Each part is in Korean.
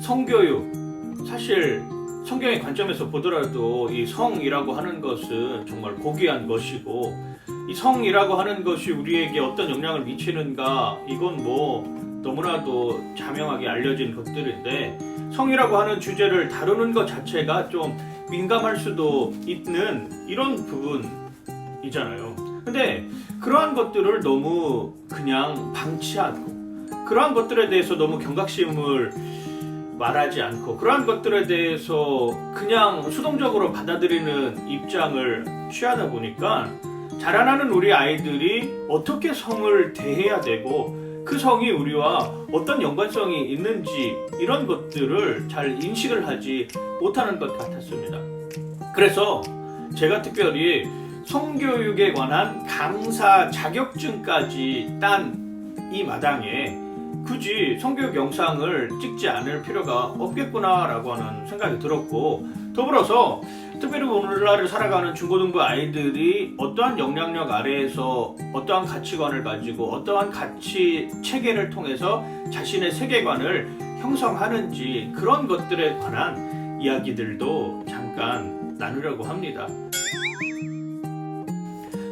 성교육, 사실 성경의 관점에서 보더라도 이 성이라고 하는 것은 정말 고귀한 것이고, 이 성이라고 하는 것이 우리에게 어떤 영향을 미치는가, 이건 너무나도 자명하게 알려진 것들인데, 성이라고 하는 주제를 다루는 것 자체가 좀 민감할 수도 있는 이런 부분이잖아요. 근데 그러한 것들을 너무 그냥 방치하고, 그러한 것들에 대해서 너무 경각심을 말하지 않고, 그러한 것들에 대해서 그냥 수동적으로 받아들이는 입장을 취하다 보니까 자라나는 우리 아이들이 어떻게 성을 대해야 되고, 그 성이 우리와 어떤 연관성이 있는지, 이런 것들을 잘 인식을 하지 못하는 것 같았습니다. 그래서 제가 특별히 성교육에 관한 강사 자격증까지 딴 이 마당에 굳이 성교육 영상을 찍지 않을 필요가 없겠구나라고 하는 생각이 들었고, 더불어서 특별히 오늘날을 살아가는 중고등부 아이들이 어떠한 영향력 아래에서 어떠한 가치관을 가지고 어떠한 가치 체계를 통해서 자신의 세계관을 형성하는지, 그런 것들에 관한 이야기들도 잠깐 나누려고 합니다.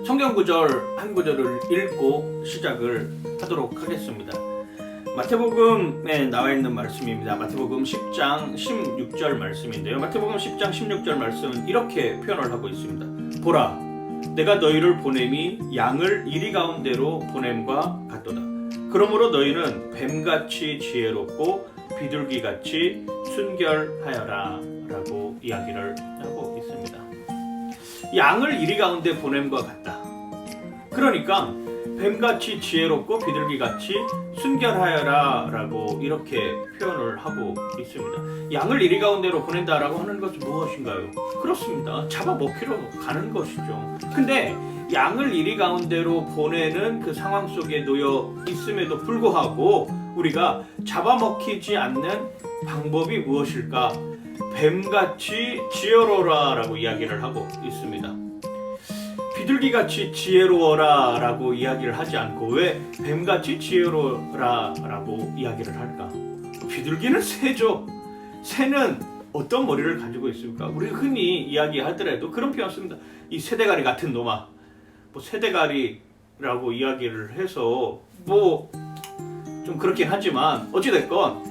성경 구절 한 구절을 읽고 시작을 하도록 하겠습니다. 마태복음에 나와 있는 말씀입니다. 마태복음 10장 16절 말씀인데요. 마태복음 10장 16절 말씀은 이렇게 표현을 하고 있습니다. 보라, 내가 너희를 보냄이 양을 이리 가운데로 보냄과 같도다. 그러므로 너희는 뱀같이 지혜롭고 비둘기같이 순결하여라 라고 이야기를 하고 있습니다. 양을 이리 가운데 보냄과 같다. 그러니까 뱀같이 지혜롭고 비둘기같이 순결하여라 라고 이렇게 표현을 하고 있습니다. 양을 이리 가운데로 보낸다라고 하는 것은 무엇인가요? 그렇습니다. 잡아먹히러 가는 것이죠. 근데 양을 이리 가운데로 보내는 그 상황 속에 놓여 있음에도 불구하고 우리가 잡아먹히지 않는 방법이 무엇일까? 뱀같이 지혜로워라 라고 이야기를 하고 있습니다. 비둘기같이 지혜로워라 라고 이야기를 하지 않고 왜 뱀같이 지혜로워라 라고 이야기를 할까? 비둘기는 새죠. 새는 어떤 머리를 가지고 있습니까? 우리 흔히 이야기하더라도 그런 표현 씁니다. 이 새대가리 같은 놈아. 새대가리라고 이야기를 해서 좀 그렇긴 하지만 어찌됐건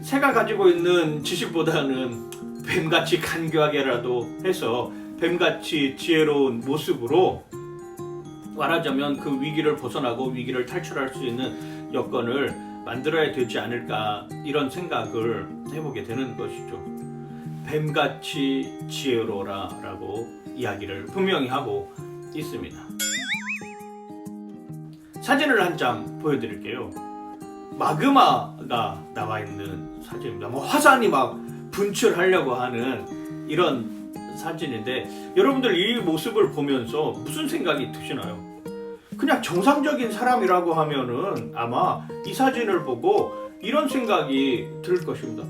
새가 가지고 있는 지식보다는 뱀같이 간교하게라도 해서 뱀같이 지혜로운 모습으로 말하자면 그 위기를 벗어나고 위기를 탈출할 수 있는 여건을 만들어야 되지 않을까, 이런 생각을 해보게 되는 것이죠. 뱀같이 지혜로워라 라고 이야기를 분명히 하고 있습니다. 사진을 한 장 보여드릴게요. 마그마가 나와 있는 사진입니다. 화산이 막 분출하려고 하는 이런 사진인데, 여러분들 이 모습을 보면서 무슨 생각이 드시나요? 그냥 정상적인 사람이라고 하면은 아마 이 사진을 보고 이런 생각이 들 것입니다.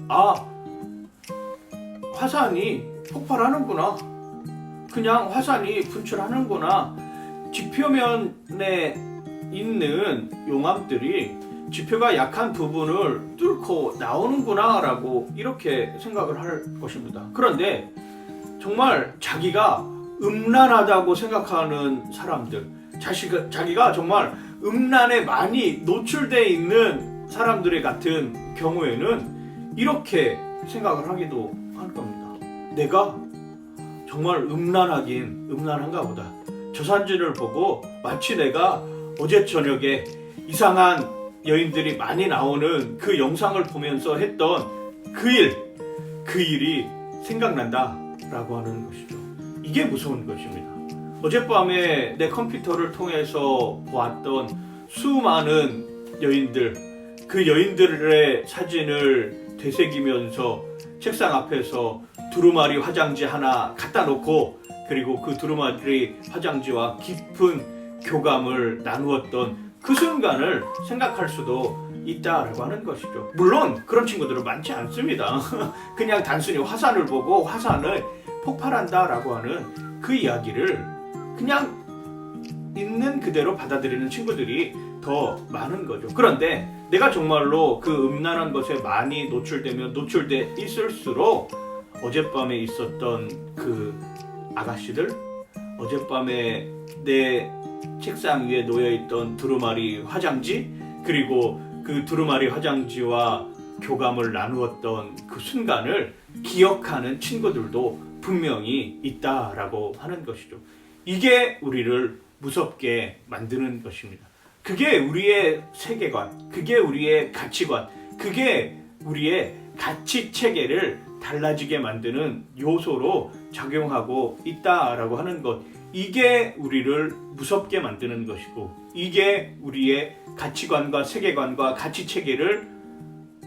화산이 폭발하는구나. 그냥 화산이 분출하는구나. 지표면에 있는 용암들이 지표가 약한 부분을 뚫고 나오는구나 라고 이렇게 생각을 할 것입니다. 그런데 정말 자기가 음란하다고 생각하는 사람들, 자기가 정말 음란에 많이 노출되어 있는 사람들의 같은 경우에는 이렇게 생각을 하기도 할 겁니다. 내가 정말 음란한가 보다. 저 사진을 보고 마치 내가 어제 저녁에 이상한 여인들이 많이 나오는 그 영상을 보면서 했던 그 일이 생각난다 라고 하는 것이죠. 이게 무서운 것입니다. 어젯밤에 내 컴퓨터를 통해서 보았던 수많은 여인들, 그 여인들의 사진을 되새기면서 책상 앞에서 두루마리 화장지 하나 갖다 놓고, 그리고 그 두루마리 화장지와 깊은 교감을 나누었던 그 순간을 생각할 수도 있다라고 하는 것이죠. 물론 그런 친구들은 많지 않습니다. 그냥 단순히 화산을 보고 화산을 폭발한다라고 하는 그 이야기를 그냥 있는 그대로 받아들이는 친구들이 더 많은 거죠. 그런데 내가 정말로 그 음란한 것에 많이 노출돼 있을수록 어젯밤에 있었던 그 아가씨들, 어젯밤에 내 책상 위에 놓여있던 두루마리 화장지, 그리고 그 두루마리 화장지와 교감을 나누었던 그 순간을 기억하는 친구들도 분명히 있다라고 하는 것이죠. 이게 우리를 무섭게 만드는 것입니다. 그게 우리의 세계관, 그게 우리의 가치관, 그게 우리의 가치 체계를 달라지게 만드는 요소로 작용하고 있다라고 하는 것, 이게 우리를 무섭게 만드는 것이고, 이게 우리의 가치관과 세계관과 가치 체계를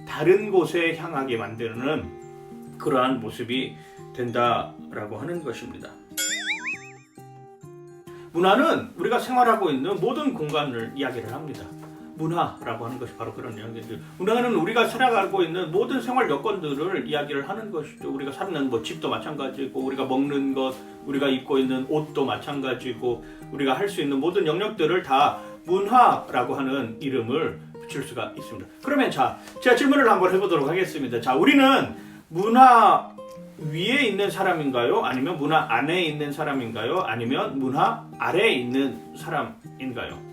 다른 곳에 향하게 만드는 그러한 모습이 된다라고 하는 것입니다. 문화는 우리가 생활하고 있는 모든 공간을 이야기를 합니다. 문화라고 하는 것이 바로 그런 이야기들. 문화는 우리가 살아가고 있는 모든 생활 여건들을 이야기를 하는 것이죠. 우리가 사는 집도 마찬가지고, 우리가 먹는 것, 우리가 입고 있는 옷도 마찬가지고, 우리가 할 수 있는 모든 영역들을 다 문화라고 하는 이름을 붙일 수가 있습니다. 그러면 자, 제가 질문을 한번 해보도록 하겠습니다. 자, 우리는 문화 위에 있는 사람인가요? 아니면 문화 안에 있는 사람인가요? 아니면 문화 아래에 있는 사람인가요?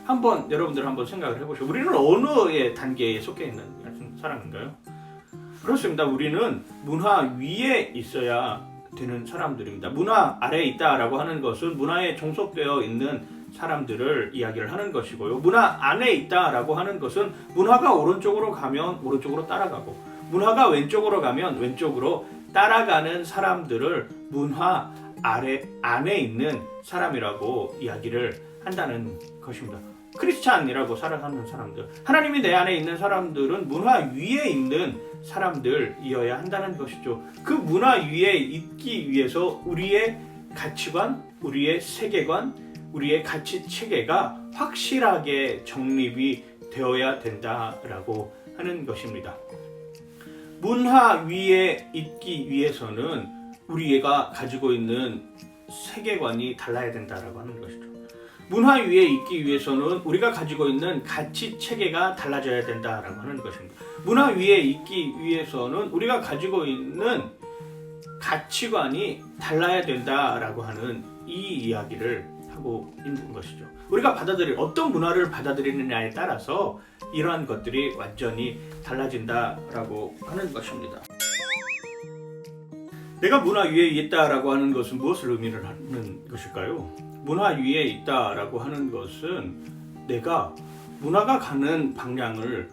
한번 여러분들 한번 생각을 해보시죠. 우리는 어느 단계에 속해 있는 사람인가요? 그렇습니다. 우리는 문화 위에 있어야 되는 사람들입니다. 문화 아래에 있다라고 하는 것은 문화에 종속되어 있는 사람들을 이야기를 하는 것이고요. 문화 안에 있다라고 하는 것은 문화가 오른쪽으로 가면 오른쪽으로 따라가고, 문화가 왼쪽으로 가면 왼쪽으로 따라가는 사람들을 문화 안에 있는 사람이라고 이야기를 한다는 것입니다. 크리스찬이라고 살아가는 사람들, 하나님이 내 안에 있는 사람들은 문화 위에 있는 사람들이어야 한다는 것이죠. 그 문화 위에 있기 위해서 우리의 가치관, 우리의 세계관, 우리의 가치 체계가 확실하게 정립이 되어야 된다라고 하는 것입니다. 문화 위에 있기 위해서는 우리가 가지고 있는 세계관이 달라야 된다라고 하는 것이죠. 문화 위에 있기 위해서는 우리가 가지고 있는 가치 체계가 달라져야 된다라고 하는 것입니다. 문화 위에 있기 위해서는 우리가 가지고 있는 가치관이 달라야 된다라고 하는 이 이야기를 하고 있는 것이죠. 우리가 어떤 문화를 받아들이느냐에 따라서 이러한 것들이 완전히 달라진다라고 하는 것입니다. 내가 문화 위에 있다라고 하는 것은 무엇을 의미를 하는 것일까요? 문화 위에 있다라고 하는 것은 내가 문화가 가는 방향을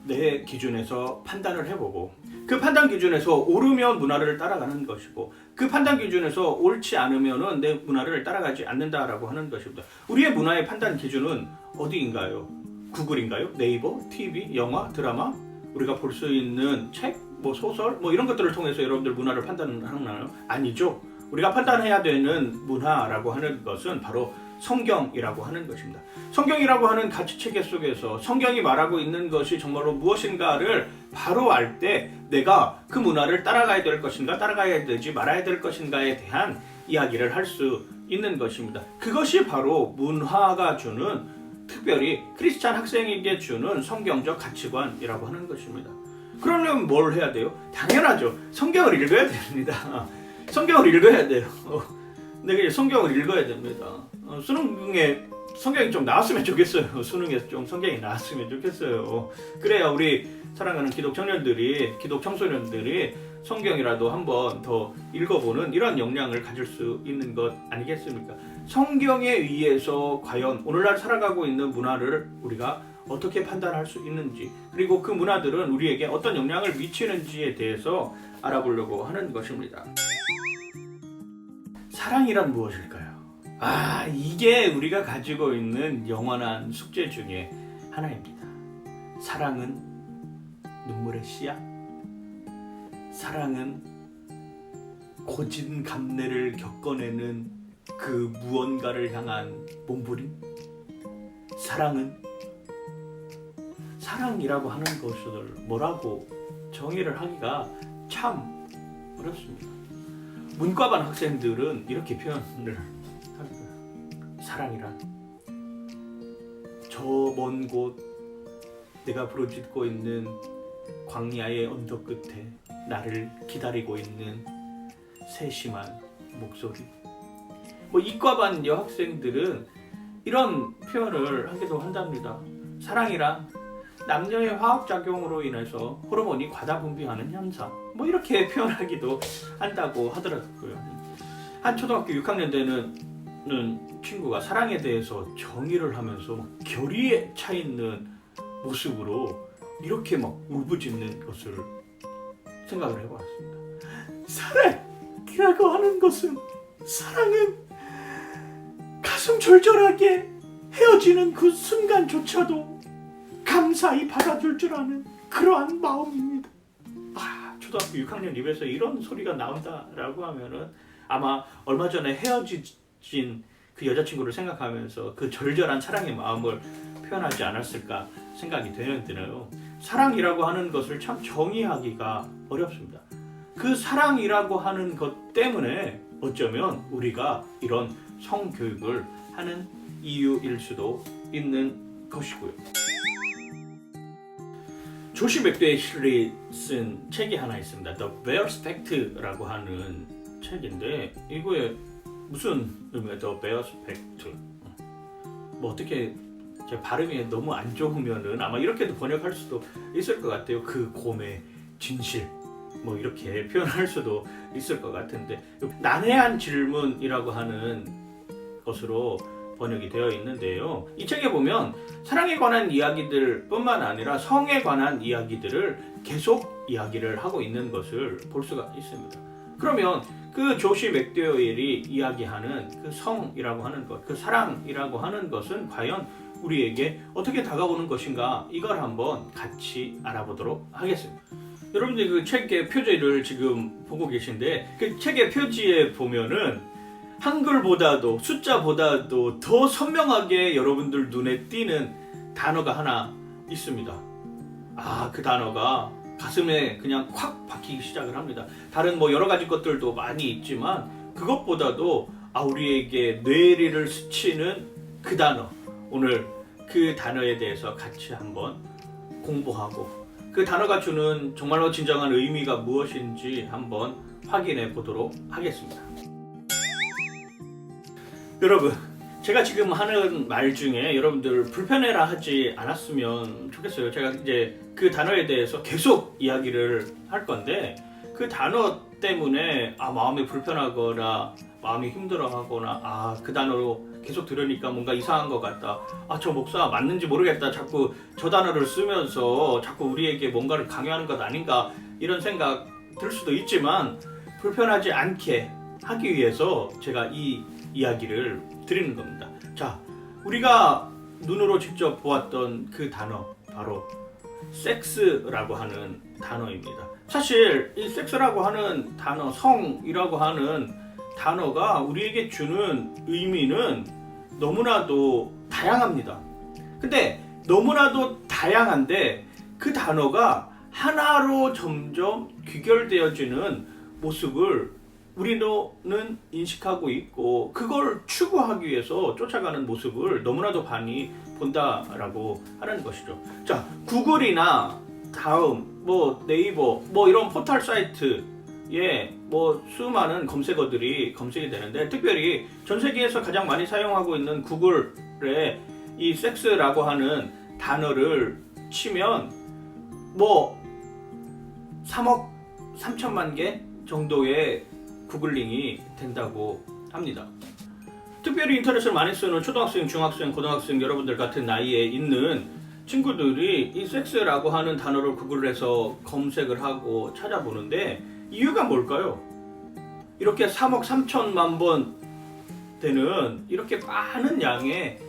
내 기준에서 판단을 해보고, 그 판단 기준에서 옳으면 문화를 따라가는 것이고, 그 판단 기준에서 옳지 않으면 내 문화를 따라가지 않는다라고 하는 것입니다. 우리의 문화의 판단 기준은 어디인가요? 구글인가요? 네이버, TV, 영화, 드라마, 우리가 볼 수 있는 책, 소설, 이런 것들을 통해서 여러분들 문화를 판단하나요? 아니죠. 우리가 판단해야 되는 문화라고 하는 것은 바로 성경이라고 하는 것입니다. 성경이라고 하는 가치체계 속에서 성경이 말하고 있는 것이 정말로 무엇인가를 바로 알 때 내가 그 문화를 따라가야 될 것인가, 따라가야 되지 말아야 될 것인가에 대한 이야기를 할 수 있는 것입니다. 그것이 바로 문화가 주는, 특별히 크리스찬 학생에게 주는 성경적 가치관이라고 하는 것입니다. 그러려면 뭘 해야 돼요? 당연하죠. 성경을 읽어야 됩니다. 성경을 읽어야 돼요. 근데 성경을 읽어야 됩니다. 수능에 성경이 좀 나왔으면 좋겠어요. 수능에 좀 성경이 나왔으면 좋겠어요. 그래야 우리 사랑하는 기독 청년들이, 기독 청소년들이 성경이라도 한번 더 읽어보는 이런 역량을 가질 수 있는 것 아니겠습니까? 성경에 의해서 과연 오늘날 살아가고 있는 문화를 우리가 어떻게 판단할 수 있는지, 그리고 그 문화들은 우리에게 어떤 영향을 미치는지에 대해서 알아보려고 하는 것입니다. 사랑이란 무엇일까요? 이게 우리가 가지고 있는 영원한 숙제 중에 하나입니다. 사랑은 눈물의 씨앗, 사랑은 고진감래를 겪어내는 그 무언가를 향한 몸부림, 사랑이라고 하는 것을 뭐라고 정의를 하기가 참 어렵습니다. 문과반 학생들은 이렇게 표현을 합니다. 사랑이란 저 먼 곳 내가 부르짖고 있는 광야의 언덕 끝에 나를 기다리고 있는 세심한 목소리. 뭐 이과반 여학생들은 이런 표현을 하기도 한답니다. 사랑이란 남녀의 화학작용으로 인해서 호르몬이 과다 분비하는 현상, 뭐 이렇게 표현하기도 한다고 하더라고요. 한 초등학교 6학년 때는 친구가 사랑에 대해서 정의를 하면서 막 결의에 차 있는 모습으로 이렇게 막 울부짖는 것을 생각을 해보았습니다. 사랑이라고 하는 것은, 사랑은 가슴 절절하게 헤어지는 그 순간조차도 감사히 받아줄 줄 아는 그러한 마음입니다. 초등학교 6학년 입에서 이런 소리가 나온다라고 하면은 아마 얼마 전에 헤어진 그 여자친구를 생각하면서 그 절절한 사랑의 마음을 표현하지 않았을까 생각이 되는데요. 사랑이라고 하는 것을 참 정의하기가 어렵습니다. 그 사랑이라고 하는 것 때문에 어쩌면 우리가 이런 성교육을 하는 이유일 수도 있는 것이고요. 조시 맥데일이 쓴 책이 하나 있습니다. The Bear's Fact라고 하는 책인데 이거에 무슨 의미가 The Bear's Fact? 뭐 어떻게 제 발음이 너무 안 좋으면은 아마 이렇게도 번역할 수도 있을 것 같아요. 그 곰의 진실, 뭐 이렇게 표현할 수도 있을 것 같은데 난해한 질문이라고 하는 것으로 번역이 되어 있는데요. 이 책에 보면 사랑에 관한 이야기들 뿐만 아니라 성에 관한 이야기들을 계속 이야기를 하고 있는 것을 볼 수가 있습니다. 그러면 그 조시 맥데일이 이야기하는 그 성이라고 하는 것, 그 사랑이라고 하는 것은 과연 우리에게 어떻게 다가오는 것인가, 이걸 한번 같이 알아보도록 하겠습니다. 여러분들 그 책의 표지를 지금 보고 계신데 그 책의 표지에 보면은 한글보다도 숫자보다도 더 선명하게 여러분들 눈에 띄는 단어가 하나 있습니다. 그 단어가 가슴에 그냥 콱 박히기 시작을 합니다. 다른 뭐 여러 가지 것들도 많이 있지만 그것보다도 우리에게 뇌리를 스치는 그 단어, 오늘 그 단어에 대해서 같이 한번 공부하고 그 단어가 주는 정말로 진정한 의미가 무엇인지 한번 확인해 보도록 하겠습니다. 여러분, 제가 지금 하는 말 중에 여러분들 불편해라 하지 않았으면 좋겠어요. 제가 이제 그 단어에 대해서 계속 이야기를 할 건데 그 단어 때문에 마음이 불편하거나 마음이 힘들어하거나 그 단어로 계속 들으니까 뭔가 이상한 것 같다. 저 목사 맞는지 모르겠다. 자꾸 저 단어를 쓰면서 자꾸 우리에게 뭔가를 강요하는 것 아닌가, 이런 생각 들 수도 있지만 불편하지 않게 하기 위해서 제가 이 이야기를 드리는 겁니다. 자, 우리가 눈으로 직접 보았던 그 단어, 바로 섹스라고 하는 단어입니다. 사실 이 섹스라고 하는 단어, 성이라고 하는 단어가 우리에게 주는 의미는 너무나도 다양합니다. 근데 너무나도 다양한데 그 단어가 하나로 점점 귀결되어지는 모습을 우리는 인식하고 있고 그걸 추구하기 위해서 쫓아가는 모습을 너무나도 많이 본다라고 하는 것이죠. 자, 구글이나 다음, 네이버, 이런 포털 사이트에 수많은 검색어들이 검색이 되는데 특별히 전 세계에서 가장 많이 사용하고 있는 구글에 이 섹스라고 하는 단어를 치면 3억 3천만 개 정도의 구글링이 된다고 합니다. 특별히 인터넷을 많이 쓰는 초등학생, 중학생, 고등학생 여러분들 같은 나이에 있는 친구들이 이 섹스라고 하는 단어를 구글에서 검색을 하고 찾아보는데 이유가 뭘까요? 이렇게 3억 3천만 번 되는 이렇게 많은 양의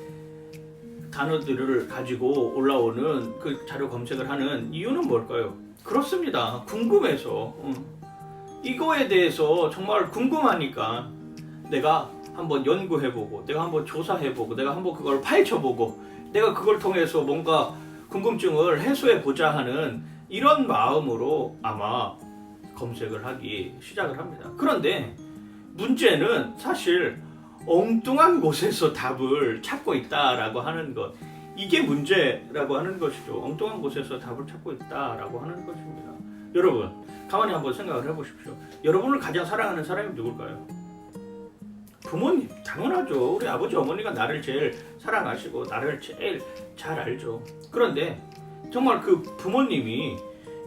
단어들을 가지고 올라오는 그 자료 검색을 하는 이유는 뭘까요? 그렇습니다. 궁금해서. 이거에 대해서 정말 궁금하니까 내가 한번 연구해보고 내가 한번 조사해보고 내가 한번 그걸 파헤쳐보고 내가 그걸 통해서 뭔가 궁금증을 해소해보자 하는 이런 마음으로 아마 검색을 하기 시작을 합니다. 그런데 문제는 사실 엉뚱한 곳에서 답을 찾고 있다라고 하는 것, 이게 문제라고 하는 것이죠. 엉뚱한 곳에서 답을 찾고 있다라고 하는 것입니다. 여러분, 가만히 한번 생각을 해보십시오. 여러분을 가장 사랑하는 사람이 누굴까요? 부모님, 당연하죠. 우리 아버지 어머니가 나를 제일 사랑하시고 나를 제일 잘 알죠. 그런데 정말 그 부모님이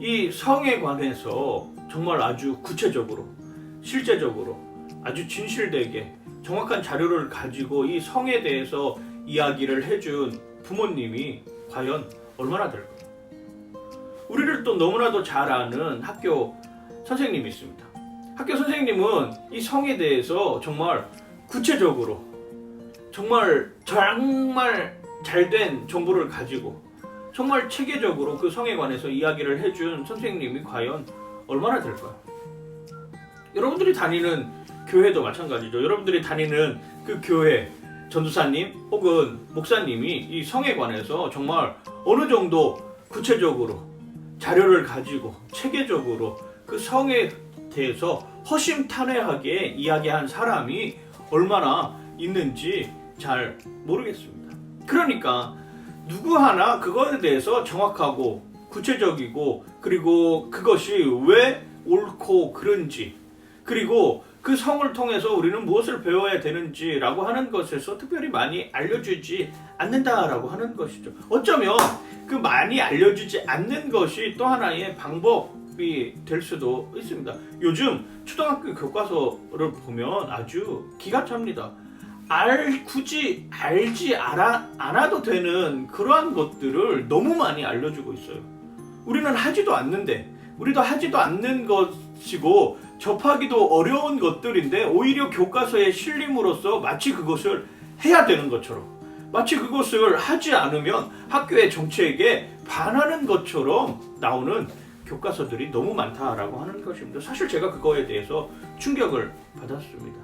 이 성에 관해서 정말 아주 구체적으로, 실제적으로, 아주 진실되게 정확한 자료를 가지고 이 성에 대해서 이야기를 해준 부모님이 과연 얼마나 될까요? 우리를 또 너무나도 잘 아는 학교 선생님이 있습니다. 학교 선생님은 이 성에 대해서 정말 구체적으로, 정말 잘된 정보를 가지고 정말 체계적으로 그 성에 관해서 이야기를 해준 선생님이 과연 얼마나 될까요? 여러분들이 다니는 교회도 마찬가지죠. 여러분들이 다니는 그 교회 전도사님 혹은 목사님이 이 성에 관해서 정말 어느 정도 구체적으로 자료를 가지고 체계적으로 그 성에 대해서 허심탄회하게 이야기한 사람이 얼마나 있는지 잘 모르겠습니다. 그러니까 누구 하나 그거에 대해서 정확하고 구체적이고, 그리고 그것이 왜 옳고 그른지, 그리고 그 성을 통해서 우리는 무엇을 배워야 되는지라고 하는 것에서 특별히 많이 알려주지 않는다라고 하는 것이죠. 어쩌면 그 많이 알려주지 않는 것이 또 하나의 방법이 될 수도 있습니다. 요즘 초등학교 교과서를 보면 아주 기가 찹니다. 굳이 알지 않아도 되는 그러한 것들을 너무 많이 알려주고 있어요. 우리는 하지도 않는 것이고 접하기도 어려운 것들인데 오히려 교과서에 실림으로써 마치 그것을 해야 되는 것처럼, 마치 그것을 하지 않으면 학교의 정책에 반하는 것처럼 나오는 교과서들이 너무 많다라고 하는 것입니다. 사실 제가 그거에 대해서 충격을 받았습니다.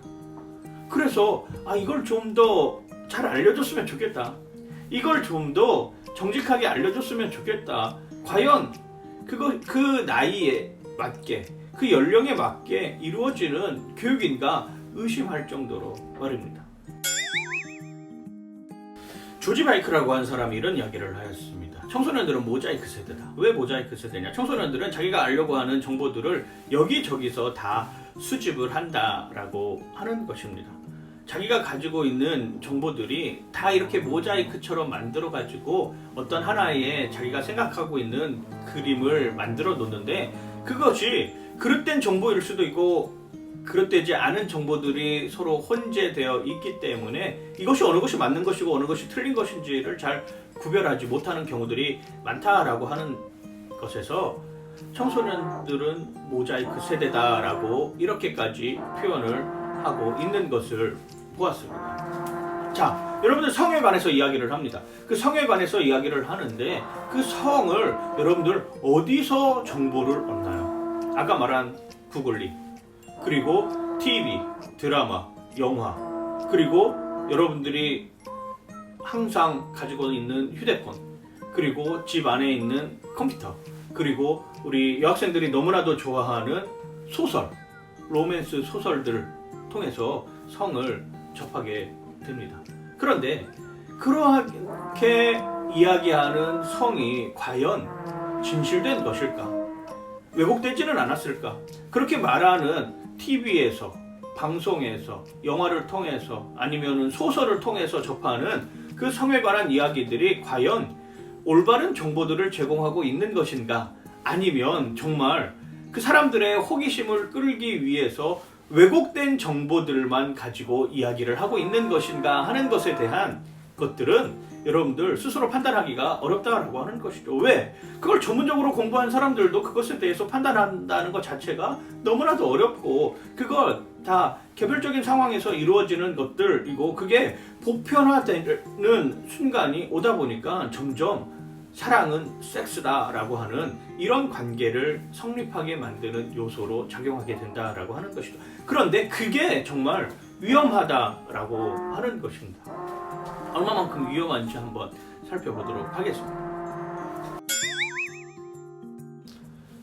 그래서 이걸 좀 더 잘 알려줬으면 좋겠다. 이걸 좀 더 정직하게 알려줬으면 좋겠다. 과연 그 나이에 맞게, 그 연령에 맞게 이루어지는 교육인가 의심할 정도로 말입니다. 조지 바이크라고 한 사람이 이런 이야기를 하였습니다. 청소년들은 모자이크 세대다. 왜 모자이크 세대냐? 청소년들은 자기가 알려고 하는 정보들을 여기저기서 다 수집을 한다라고 하는 것입니다. 자기가 가지고 있는 정보들이 다 이렇게 모자이크처럼 만들어 가지고 어떤 하나의 자기가 생각하고 있는 그림을 만들어 놓는데, 그것이 그릇된 정보일 수도 있고 그릇되지 않은 정보들이 서로 혼재되어 있기 때문에 이것이 어느 것이 맞는 것이고 어느 것이 틀린 것인지를 잘 구별하지 못하는 경우들이 많다라고 하는 것에서 청소년들은 모자이크 세대다라고 이렇게까지 표현을 하고 있는 것을 보았습니다. 자, 여러분들 성에 관해서 이야기를 합니다. 그 성에 관해서 이야기를 하는데 그 성을 여러분들 어디서 정보를 얻나요? 아까 말한 구글링, 그리고 TV, 드라마, 영화, 그리고 여러분들이 항상 가지고 있는 휴대폰, 그리고 집 안에 있는 컴퓨터, 그리고 우리 여학생들이 너무나도 좋아하는 소설, 로맨스 소설들을 통해서 성을 접하게 됩니다. 그런데 그렇게 이야기하는 성이 과연 진실된 것일까? 왜곡되지는 않았을까? 그렇게 말하는 TV에서, 방송에서, 영화를 통해서, 아니면 소설을 통해서 접하는 그 성에 관한 이야기들이 과연 올바른 정보들을 제공하고 있는 것인가? 아니면 정말 그 사람들의 호기심을 끌기 위해서 왜곡된 정보들만 가지고 이야기를 하고 있는 것인가 하는 것에 대한 것들은 여러분들 스스로 판단하기가 어렵다라고 하는 것이죠. 왜? 그걸 전문적으로 공부한 사람들도 그것에 대해서 판단한다는 것 자체가 너무나도 어렵고, 그걸 다 개별적인 상황에서 이루어지는 것들이고, 그게 보편화되는 순간이 오다 보니까 점점 사랑은 섹스다라고 하는 이런 관계를 성립하게 만드는 요소로 작용하게 된다라고 하는 것이죠. 그런데 그게 정말 위험하다라고 하는 것입니다. 얼마만큼 위험한지 한번 살펴보도록 하겠습니다.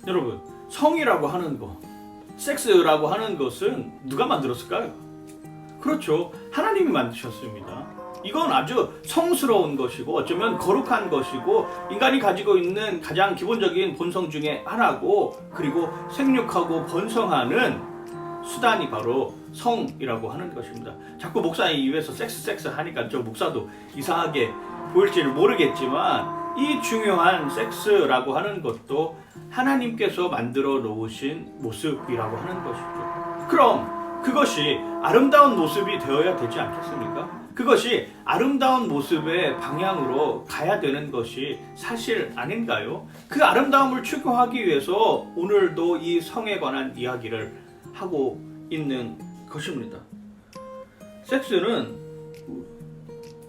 여러분, 성이라고 하는 것, 섹스라고 하는 것은 누가 만들었을까요? 그렇죠, 하나님이 만드셨습니다. 이건 아주 성스러운 것이고 어쩌면 거룩한 것이고 인간이 가지고 있는 가장 기본적인 본성 중에 하나고, 그리고 생육하고 번성하는 수단이 바로 성이라고 하는 것입니다. 자꾸 목사 입에서 섹스 하니까 저 목사도 이상하게 보일지는 모르겠지만 이 중요한 섹스라고 하는 것도 하나님께서 만들어 놓으신 모습이라고 하는 것이죠. 그럼 그것이 아름다운 모습이 되어야 되지 않겠습니까? 그것이 아름다운 모습의 방향으로 가야 되는 것이 사실 아닌가요? 그 아름다움을 추구하기 위해서 오늘도 이 성에 관한 이야기를 하고 있는 것입니다. 섹스는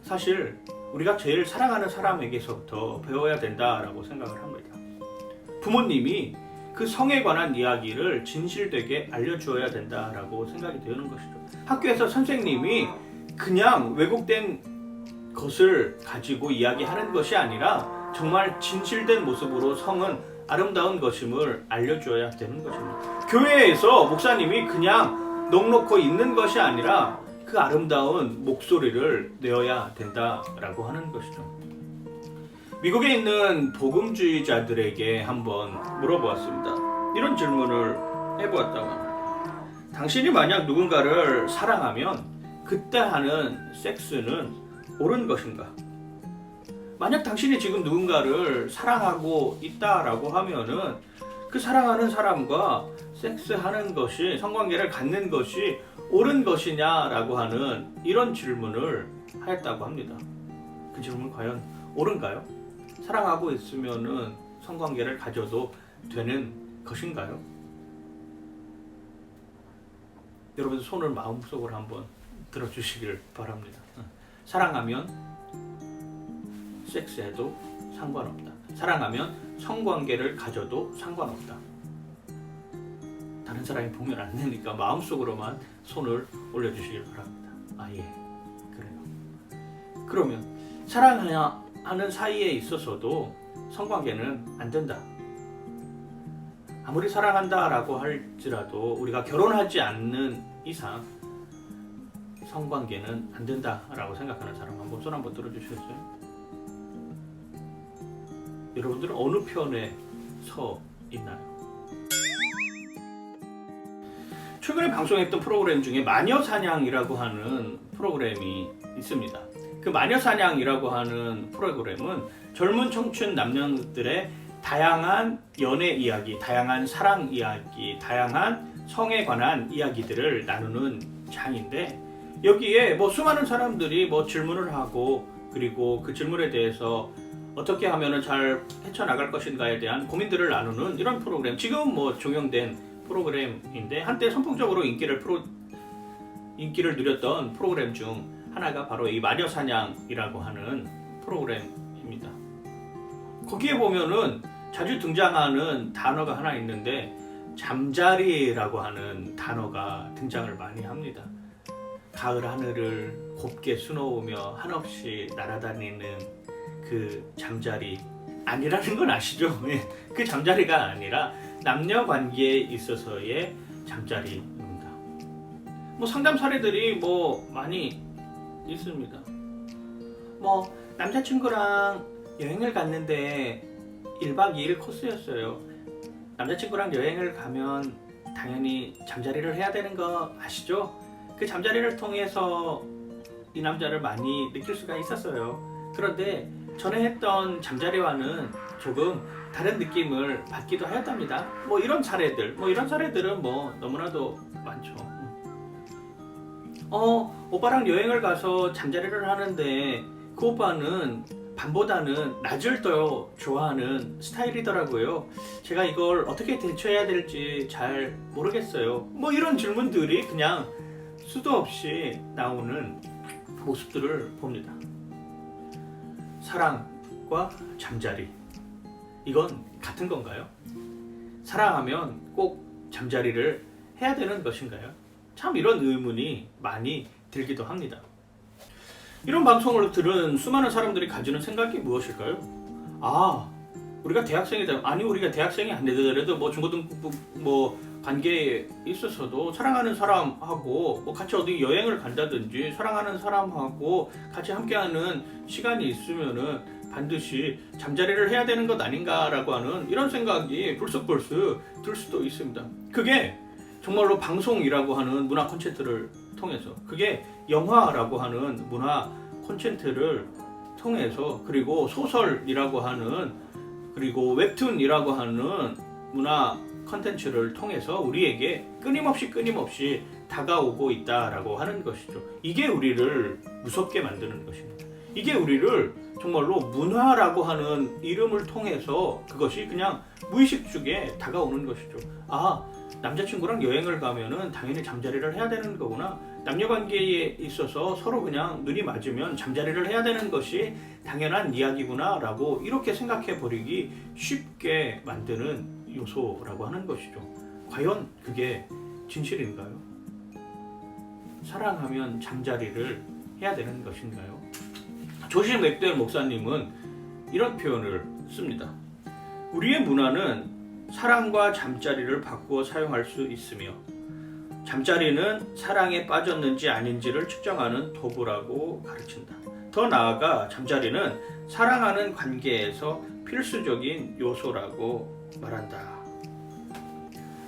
사실 우리가 제일 사랑하는 사람에게서부터 배워야 된다라고 생각을 합니다. 부모님이 그 성에 관한 이야기를 진실되게 알려주어야 된다라고 생각이 되는 것이죠. 학교에서 선생님이 그냥 왜곡된 것을 가지고 이야기하는 것이 아니라 정말 진실된 모습으로 성은 아름다운 것임을 알려주어야 되는 것입니다. 교회에서 목사님이 그냥 넋놓고 있는 것이 아니라 그 아름다운 목소리를 내어야 된다라고 하는 것이죠. 미국에 있는 복음주의자들에게 한번 물어보았습니다. 이런 질문을 해보았다고 합니다. 당신이 만약 누군가를 사랑하면 그때 하는 섹스는 옳은 것인가? 만약 당신이 지금 누군가를 사랑하고 있다라고 하면은 그 사랑하는 사람과 섹스하는 것이, 성관계를 갖는 것이 옳은 것이냐라고 하는 이런 질문을 하였다고 합니다. 그 질문 과연 옳은가요? 사랑하고 있으면은 성관계를 가져도 되는 것인가요? 여러분 손을 마음속으로 한번 들어주시길 바랍니다. 사랑하면 섹스해도 상관없다. 사랑하면 성관계를 가져도 상관없다. 다른 사람이 보면 안 되니까 마음속으로만 손을 올려주시길 바랍니다. 아, 예, 그래요. 그러면 사랑하는 사이에 있어서도 성관계는 안 된다. 아무리 사랑한다라고 할지라도 우리가 결혼하지 않는 이상 성관계는 안 된다라고 생각하는 사람 한번 손 한번 들어주시겠어요? 여러분들은 어느 편에 서 있나요? 최근에 방송했던 프로그램 중에 마녀사냥이라고 하는 프로그램이 있습니다. 그 마녀사냥이라고 하는 프로그램은 젊은 청춘 남녀들의 다양한 연애 이야기, 다양한 사랑 이야기, 다양한 성에 관한 이야기들을 나누는 장인데, 여기에 수많은 사람들이 질문을 하고, 그리고 그 질문에 대해서 어떻게 하면 잘 헤쳐나갈 것인가에 대한 고민들을 나누는 이런 프로그램, 지금 종영된 프로그램인데 한때 선풍적으로 인기를 누렸던 프로그램 중 하나가 바로 이 마녀사냥이라고 하는 프로그램입니다. 거기에 보면은 자주 등장하는 단어가 하나 있는데 잠자리라고 하는 단어가 등장을 많이 합니다. 가을 하늘을 곱게 수놓으며 한없이 날아다니는 그 잠자리 아니라는 건 아시죠? 그 잠자리가 아니라 남녀 관계에 있어서의 잠자리입니다. 상담 사례들이 많이 있습니다. 남자친구랑 여행을 갔는데 1박 2일 코스였어요. 남자친구랑 여행을 가면 당연히 잠자리를 해야 되는 거 아시죠? 그 잠자리를 통해서 이 남자를 많이 느낄 수가 있었어요. 그런데 전에 했던 잠자리와는 조금 다른 느낌을 받기도 하였답니다. 이런 사례들은 너무나도 많죠. 오빠랑 여행을 가서 잠자리를 하는데 그 오빠는 밤보다는 낮을 더 좋아하는 스타일이더라고요. 제가 이걸 어떻게 대처해야 될지 잘 모르겠어요. 이런 질문들이 그냥 수도 없이 나오는 모습들을 봅니다. 사랑과 잠자리, 이건 같은 건가요? 사랑하면 꼭 잠자리를 해야 되는 것인가요? 참 이런 의문이 많이 들기도 합니다. 이런 방송을 들은 수많은 사람들이 가지는 생각이 무엇일까요? 우리가 대학생이다. 아니, 우리가 대학생이 안 되더라도 중고등부 관계에 있어서도 사랑하는 사람하고 뭐 같이 어디 여행을 간다든지 사랑하는 사람하고 같이 함께하는 시간이 있으면은 반드시 잠자리를 해야 되는 것 아닌가라고 하는 이런 생각이 불쑥불쑥 들 수도 있습니다. 그게 정말로 방송이라고 하는 문화 콘텐츠를 통해서, 그게 영화라고 하는 문화 콘텐츠를 통해서, 그리고 소설이라고 하는, 그리고 웹툰이라고 하는 문화 콘텐츠를 통해서 우리에게 끊임없이 다가오고 있다라고 하는 것이죠. 이게 우리를 무섭게 만드는 것입니다. 이게 우리를 정말로 문화라고 하는 이름을 통해서 그것이 그냥 무의식 중에 다가오는 것이죠. 아, 남자친구랑 여행을 가면은 당연히 잠자리를 해야 되는 거구나. 남녀관계에 있어서 서로 그냥 눈이 맞으면 잠자리를 해야 되는 것이 당연한 이야기구나 라고 이렇게 생각해 버리기 쉽게 만드는 요소라고 하는 것이죠. 과연 그게 진실인가요? 사랑하면 잠자리를 해야 되는 것인가요? 조시 맥데일 목사님은 이런 표현을 씁니다. 우리의 문화는 사랑과 잠자리를 바꾸어 사용할 수 있으며 잠자리는 사랑에 빠졌는지 아닌지를 측정하는 도구라고 가르친다. 더 나아가 잠자리는 사랑하는 관계에서 필수적인 요소라고 말한다.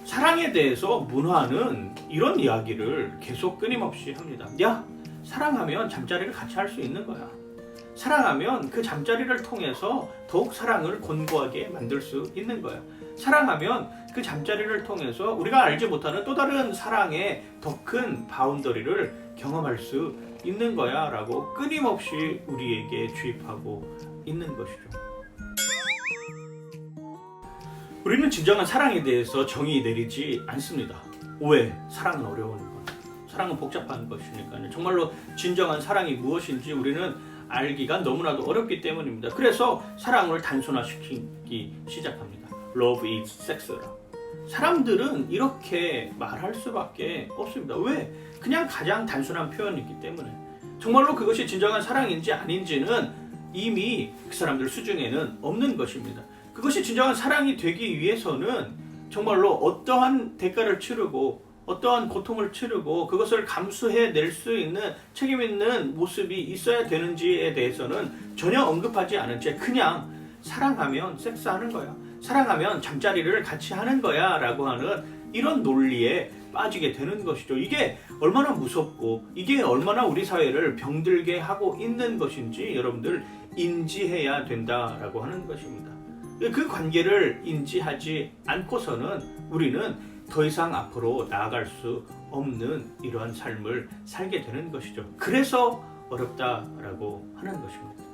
사랑에 대해서 문화는 이런 이야기를 계속 끊임없이 합니다. 야, 사랑하면 잠자리를 같이 할 수 있는 거야. 사랑하면 그 잠자리를 통해서 더욱 사랑을 곤고하게 만들 수 있는 거야. 사랑하면 그 잠자리를 통해서 우리가 알지 못하는 또 다른 사랑의 더 큰 바운더리를 경험할 수 있는 거야 라고 끊임없이 우리에게 주입하고 있는 것이죠. 우리는 진정한 사랑에 대해서 정의 내리지 않습니다. 왜? 사랑은 어려우니까. 사랑은 복잡한 것이니까요. 정말로 진정한 사랑이 무엇인지 우리는 알기가 너무나도 어렵기 때문입니다. 그래서 사랑을 단순화시키기 시작합니다. Love is sex라. 사람들은 이렇게 말할 수밖에 없습니다. 왜? 그냥 가장 단순한 표현이기 때문에. 정말로 그것이 진정한 사랑인지 아닌지는 이미 그 사람들 수중에는 없는 것입니다. 그것이 진정한 사랑이 되기 위해서는 정말로 어떠한 대가를 치르고 어떠한 고통을 치르고 그것을 감수해낼 수 있는 책임 있는 모습이 있어야 되는지에 대해서는 전혀 언급하지 않은 채 그냥 사랑하면 섹스하는 거야. 사랑하면 잠자리를 같이 하는 거야 라고 하는 이런 논리에 빠지게 되는 것이죠. 이게 얼마나 무섭고 이게 얼마나 우리 사회를 병들게 하고 있는 것인지 여러분들 인지해야 된다라고 하는 것입니다. 그 관계를 인지하지 않고서는 우리는 더 이상 앞으로 나아갈 수 없는 이러한 삶을 살게 되는 것이죠. 그래서 어렵다라고 하는 것입니다.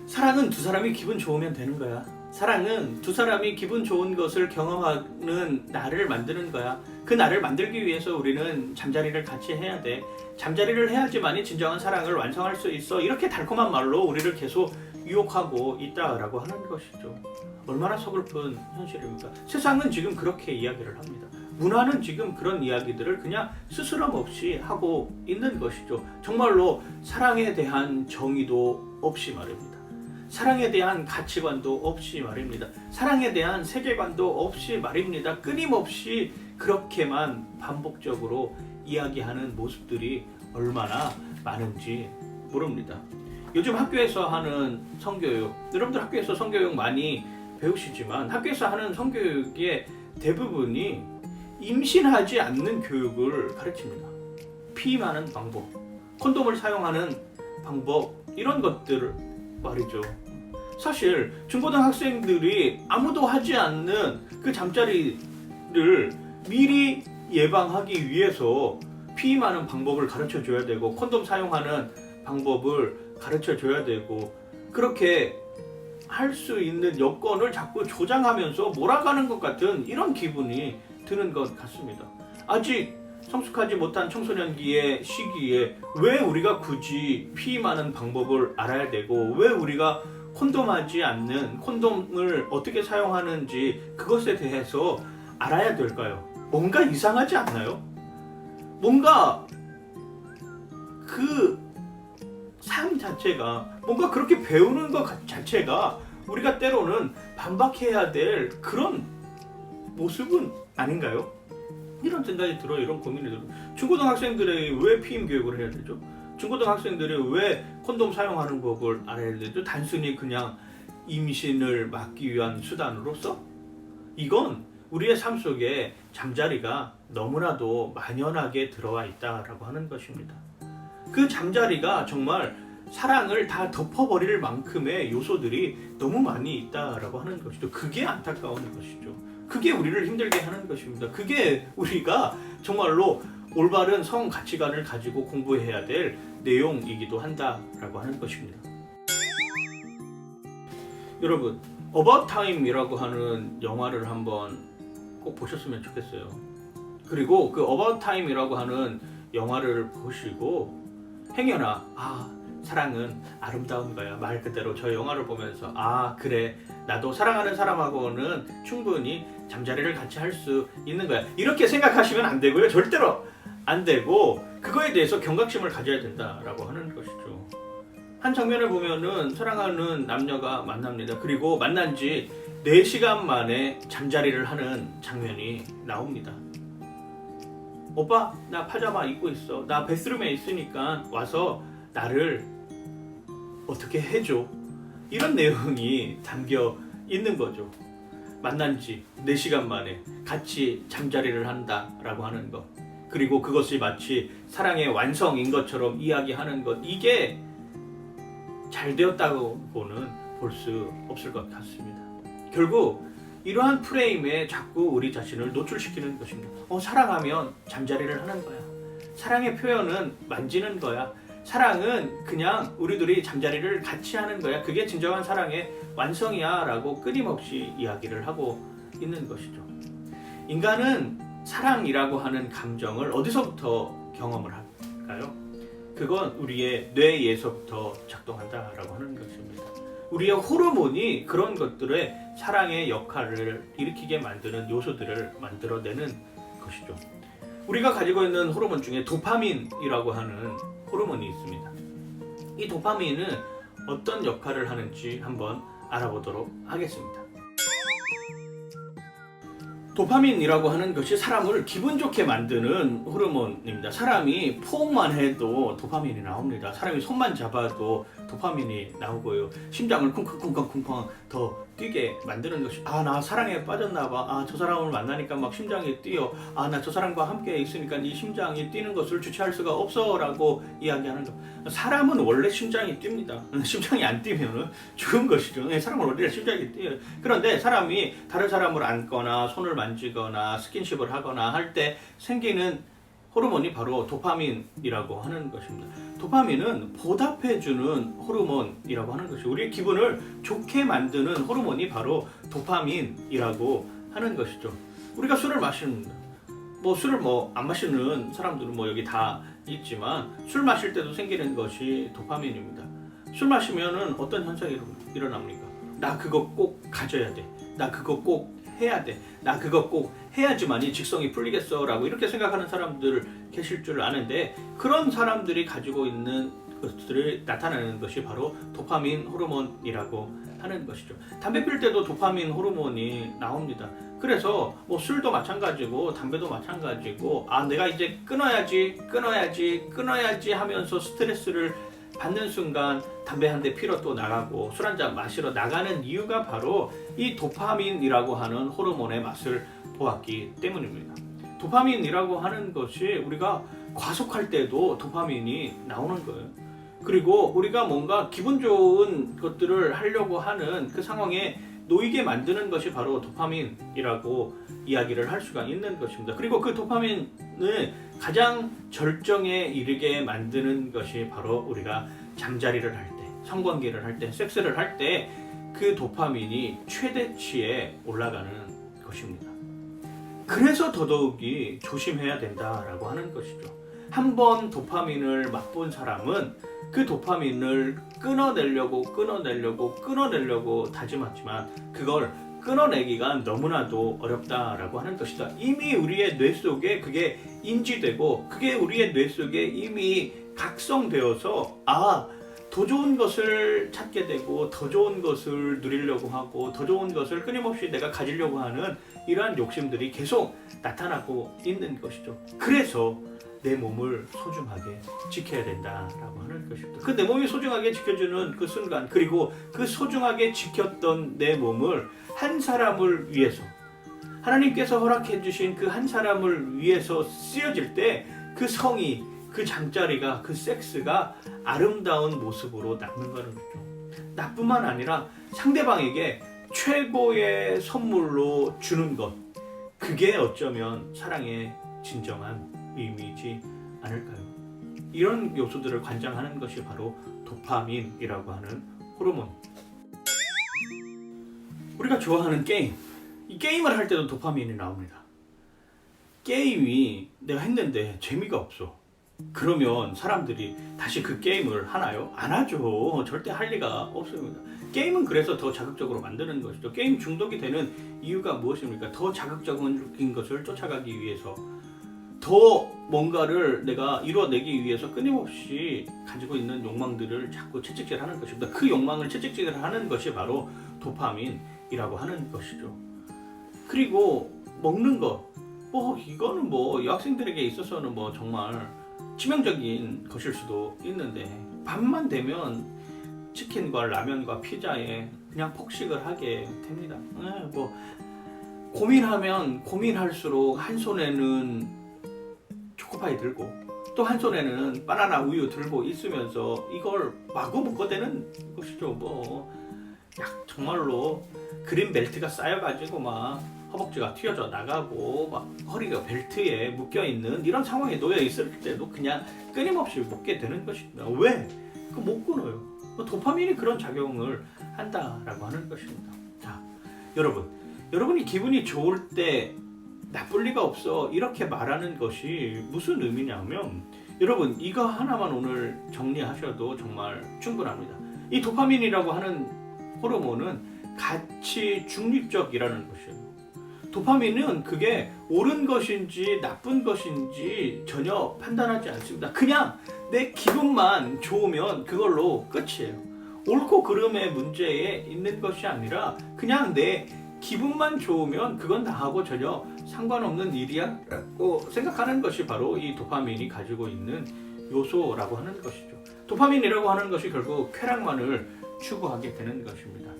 사랑은 두 사람이 기분 좋으면 되는 거야. 사랑은 두 사람이 기분 좋은 것을 경험하는 날을 만드는 거야. 그 날을 만들기 위해서 우리는 잠자리를 같이 해야 돼. 잠자리를 해야지만이 진정한 사랑을 완성할 수 있어. 이렇게 달콤한 말로 우리를 계속 유혹하고 있다라고 하는 것이죠. 얼마나 서글픈 현실입니까? 세상은 지금 그렇게 이야기를 합니다. 문화는 지금 그런 이야기들을 그냥 스스럼 없이 하고 있는 것이죠. 정말로 사랑에 대한 정의도 없이 말입니다. 사랑에 대한 가치관도 없이 말입니다. 사랑에 대한 세계관도 없이 말입니다. 끊임없이 그렇게만 반복적으로 이야기하는 모습들이 얼마나 많은지 모릅니다. 요즘 학교에서 하는 성교육, 여러분들 학교에서 성교육 많이 배우시지만 학교에서 하는 성교육의 대부분이 임신하지 않는 교육을 가르칩니다. 피임하는 방법, 콘돔을 사용하는 방법, 이런 것들을 말이죠. 사실 중고등학생들이 아무도 하지 않는 그 잠자리를 미리 예방하기 위해서 피임하는 방법을 가르쳐 줘야 되고 콘돔 사용하는 방법을 가르쳐 줘야 되고 그렇게 할 수 있는 여건을 자꾸 조장하면서 몰아가는 것 같은 이런 기분이 드는 것 같습니다. 아직 성숙하지 못한 청소년기의 시기에 왜 우리가 굳이 피임하는 방법을 알아야 되고 왜 우리가 콘돔하지 않는 콘돔을 어떻게 사용하는지 그것에 대해서 알아야 될까요? 뭔가 이상하지 않나요? 뭔가 그 삶 자체가 뭔가 그렇게 배우는 것 자체가 우리가 때로는 반박해야 될 그런 모습은 아닌가요? 이런 생각이 들어요. 이런 고민이 들어요. 중고등학생들이 왜 피임 교육을 해야 되죠? 중고등학생들이 왜 콘돔 사용하는 법을 알아야 되죠? 단순히 그냥 임신을 막기 위한 수단으로서? 이건 우리의 삶 속에 잠자리가 너무나도 만연하게 들어와 있다라고 하는 것입니다. 그 잠자리가 정말 사랑을 다 덮어버릴 만큼의 요소들이 너무 많이 있다라고 하는 것이죠. 그게 안타까운 것이죠. 그게 우리를 힘들게 하는 것입니다. 그게 우리가 정말로 올바른 성 가치관을 가지고 공부해야 될 내용이기도 한다라고 하는 것입니다. 여러분, 어바웃 타임이라고 하는 영화를 한번 꼭 보셨으면 좋겠어요. 그리고 그 어바웃 타임이라고 하는 영화를 보시고 행여나 사랑은 아름다운 거야. 말 그대로 저 영화를 보면서 그래, 나도 사랑하는 사람하고는 충분히 잠자리를 같이 할 수 있는 거야. 이렇게 생각하시면 안 되고요. 절대로 안 되고 그거에 대해서 경각심을 가져야 된다라고 하는 것이죠. 한 장면을 보면은 사랑하는 남녀가 만납니다. 그리고 만난 지 4시간 만에 잠자리를 하는 장면이 나옵니다. 오빠, 나 파자마 입고 있어. 나 베스룸에 있으니까 와서 나를 어떻게 해줘. 이런 내용이 담겨 있는 거죠. 만난 지 4시간 만에 같이 잠자리를 한다라고 하는 것. 그리고 그것이 마치 사랑의 완성인 것처럼 이야기하는 것. 이게 잘 되었다고는 볼 수 없을 것 같습니다. 결국 이러한 프레임에 자꾸 우리 자신을 노출시키는 것입니다. 사랑하면 잠자리를 하는 거야. 사랑의 표현은 만지는 거야. 사랑은 그냥 우리들이 잠자리를 같이 하는 거야. 그게 진정한 사랑의 완성이야 라고 끊임없이 이야기를 하고 있는 것이죠. 인간은 사랑이라고 하는 감정을 어디서부터 경험을 할까요? 그건 우리의 뇌에서부터 작동한다라고 하는 것입니다. 우리의 호르몬이 그런 것들의 사랑의 역할을 일으키게 만드는 요소들을 만들어내는 것이죠. 우리가 가지고 있는 호르몬 중에 도파민이라고 하는 호르몬이 있습니다. 이 도파민은 어떤 역할을 하는지 한번 알아보도록 하겠습니다. 도파민이라고 하는 것이 사람을 기분 좋게 만드는 호르몬입니다. 사람이 포옹만 해도 도파민이 나옵니다. 사람이 손만 잡아도 도파민이 나오고요. 심장을 쿵쾅쿵쾅쿵쾅 더 뛰게 만드는 것이 나 사랑에 빠졌나 봐. 저 사람을 만나니까 막 심장이 뛰어. 나 저 사람과 함께 있으니까 이 심장이 뛰는 것을 주체할 수가 없어 라고 이야기하는 것. 사람은 원래 심장이 뜁니다. 심장이 안 뛰면 죽은 것이죠. 사람은 원래 심장이 뛰어요. 그런데 사람이 다른 사람을 안거나 손을 만지거나 스킨십을 하거나 할 때 생기는 호르몬이 바로 도파민이라고 하는 것입니다. 도파민은 보답해주는 호르몬이라고 하는 것이죠. 우리의 기분을 좋게 만드는 호르몬이 바로 도파민이라고 하는 것이죠. 우리가 술을 마십니다. 술을 안 마시는 사람들은 여기 다 있지만 술 마실 때도 생기는 것이 도파민입니다. 술 마시면은 어떤 현상이 일어납니까? 나 그거 꼭 가져야 돼. 나 그거 꼭 해야 돼. 나 그거 꼭 해야지만이 직성이 풀리겠어 라고 이렇게 생각하는 사람들 계실 줄 아는데 그런 사람들이 가지고 있는 것들을 나타내는 것이 바로 도파민 호르몬이라고 하는 것이죠. 담배 필 때도 도파민 호르몬이 나옵니다. 그래서 술도 마찬가지고 담배도 마찬가지고 내가 이제 끊어야지 하면서 스트레스를 받는 순간 담배 한 대 피러 또 나가고 술 한 잔 마시러 나가는 이유가 바로 이 도파민이라고 하는 호르몬의 맛을 보았기 때문입니다. 도파민이라고 하는 것이 우리가 과속할 때도 도파민이 나오는 거예요. 그리고 우리가 뭔가 기분 좋은 것들을 하려고 하는 그 상황에 놓이게 만드는 것이 바로 도파민이라고 이야기를 할 수가 있는 것입니다. 그리고 그 도파민을 가장 절정에 이르게 만드는 것이 바로 우리가 잠자리를 할 때, 성관계를 할 때, 섹스를 할 때 그 도파민이 최대치에 올라가는 것입니다. 그래서 더더욱이 조심해야 된다라고 하는 것이죠. 한번 도파민을 맛본 사람은 그 도파민을 끊어내려고 다짐하지만 그걸 끊어내기가 너무나도 어렵다라고 하는 것이다. 이미 우리의 뇌 속에 그게 인지되고 그게 우리의 뇌 속에 이미 각성되어서 더 좋은 것을 찾게 되고 더 좋은 것을 누리려고 하고 더 좋은 것을 끊임없이 내가 가지려고 하는 이러한 욕심들이 계속 나타나고 있는 것이죠. 그래서 내 몸을 소중하게 지켜야 된다라고 하는 것입니다. 그 내 몸이 소중하게 지켜주는 그 순간, 그리고 그 소중하게 지켰던 내 몸을 한 사람을 위해서, 하나님께서 허락해 주신 그 한 사람을 위해서 쓰여질 때 그 성이, 그 잠자리가, 그 섹스가 아름다운 모습으로 남는 거는 거죠. 나뿐만 아니라 상대방에게 최고의 선물로 주는 것, 그게 어쩌면 사랑의 진정한 의미이지 않을까요? 이런 요소들을 관장하는 것이 바로 도파민이라고 하는 호르몬. 우리가 좋아하는 게임, 이 게임을 할 때도 도파민이 나옵니다. 게임이 내가 했는데 재미가 없어. 그러면 사람들이 다시 그 게임을 하나요? 안 하죠. 절대 할 리가 없습니다. 게임은 그래서 더 자극적으로 만드는 것이죠. 게임 중독이 되는 이유가 무엇입니까? 더 자극적인 것을 쫓아가기 위해서, 더 뭔가를 내가 이뤄내기 위해서 끊임없이 가지고 있는 욕망들을 자꾸 채찍질하는 것입니다. 그 욕망을 채찍질하는 것이 바로 도파민이라고 하는 것이죠. 그리고 먹는 것, 이거는 여학생들에게 있어서는 정말 치명적인 것일 수도 있는데, 밤만 되면 치킨과 라면과 피자에 그냥 폭식을 하게 됩니다. 고민하면 고민할수록 한 손에는 초코파이 들고 또 한 손에는 바나나 우유 들고 있으면서 이걸 마구 묶어대는 것이죠. 정말로 그린 벨트가 쌓여가지고 막 허벅지가 튀어져 나가고 막 허리가 벨트에 묶여있는 이런 상황에 놓여 있을 때도 그냥 끊임없이 묶게 되는 것입니다. 왜? 못 끊어요. 도파민이 그런 작용을 한다라고 하는 것입니다. 자, 여러분이 기분이 좋을 때 나쁠 리가 없어 이렇게 말하는 것이 무슨 의미냐면, 여러분 이거 하나만 오늘 정리하셔도 정말 충분합니다. 이 도파민이라고 하는 호르몬은 가치 중립적이라는 것이에요. 도파민은 그게 옳은 것인지 나쁜 것인지 전혀 판단하지 않습니다. 그냥 내 기분만 좋으면 그걸로 끝이에요. 옳고 그름의 문제에 있는 것이 아니라 그냥 내 기분만 좋으면 그건 나하고 전혀 상관없는 일이야 라고 생각하는 것이 바로 이 도파민이 가지고 있는 요소라고 하는 것이죠. 도파민이라고 하는 것이 결국 쾌락만을 추구하게 되는 것입니다.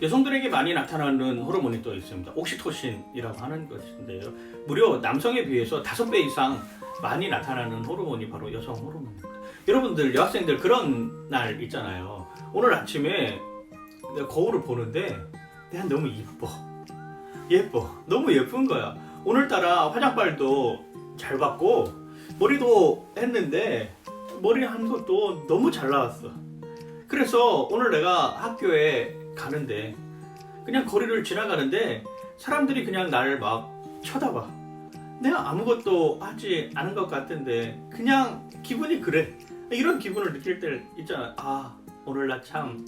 여성들에게 많이 나타나는 호르몬이 또 있습니다. 옥시토신이라고 하는 것인데요. 무려 남성에 비해서 5배 이상 많이 나타나는 호르몬이 바로 여성 호르몬입니다. 여러분들, 여학생들 그런 날 있잖아요. 오늘 아침에 내가 거울을 보는데 내가 너무 예뻐. 너무 예쁜 거야. 오늘따라 화장빨도 잘 받고 머리도 했는데 머리 한 것도 너무 잘 나왔어. 그래서 오늘 내가 학교에 가는데 그냥 거리를 지나가는데 사람들이 그냥 나를 막 쳐다봐. 내가 아무것도 하지 않은 것 같은데 그냥 기분이 그래. 이런 기분을 느낄 때 있잖아. 오늘 나 참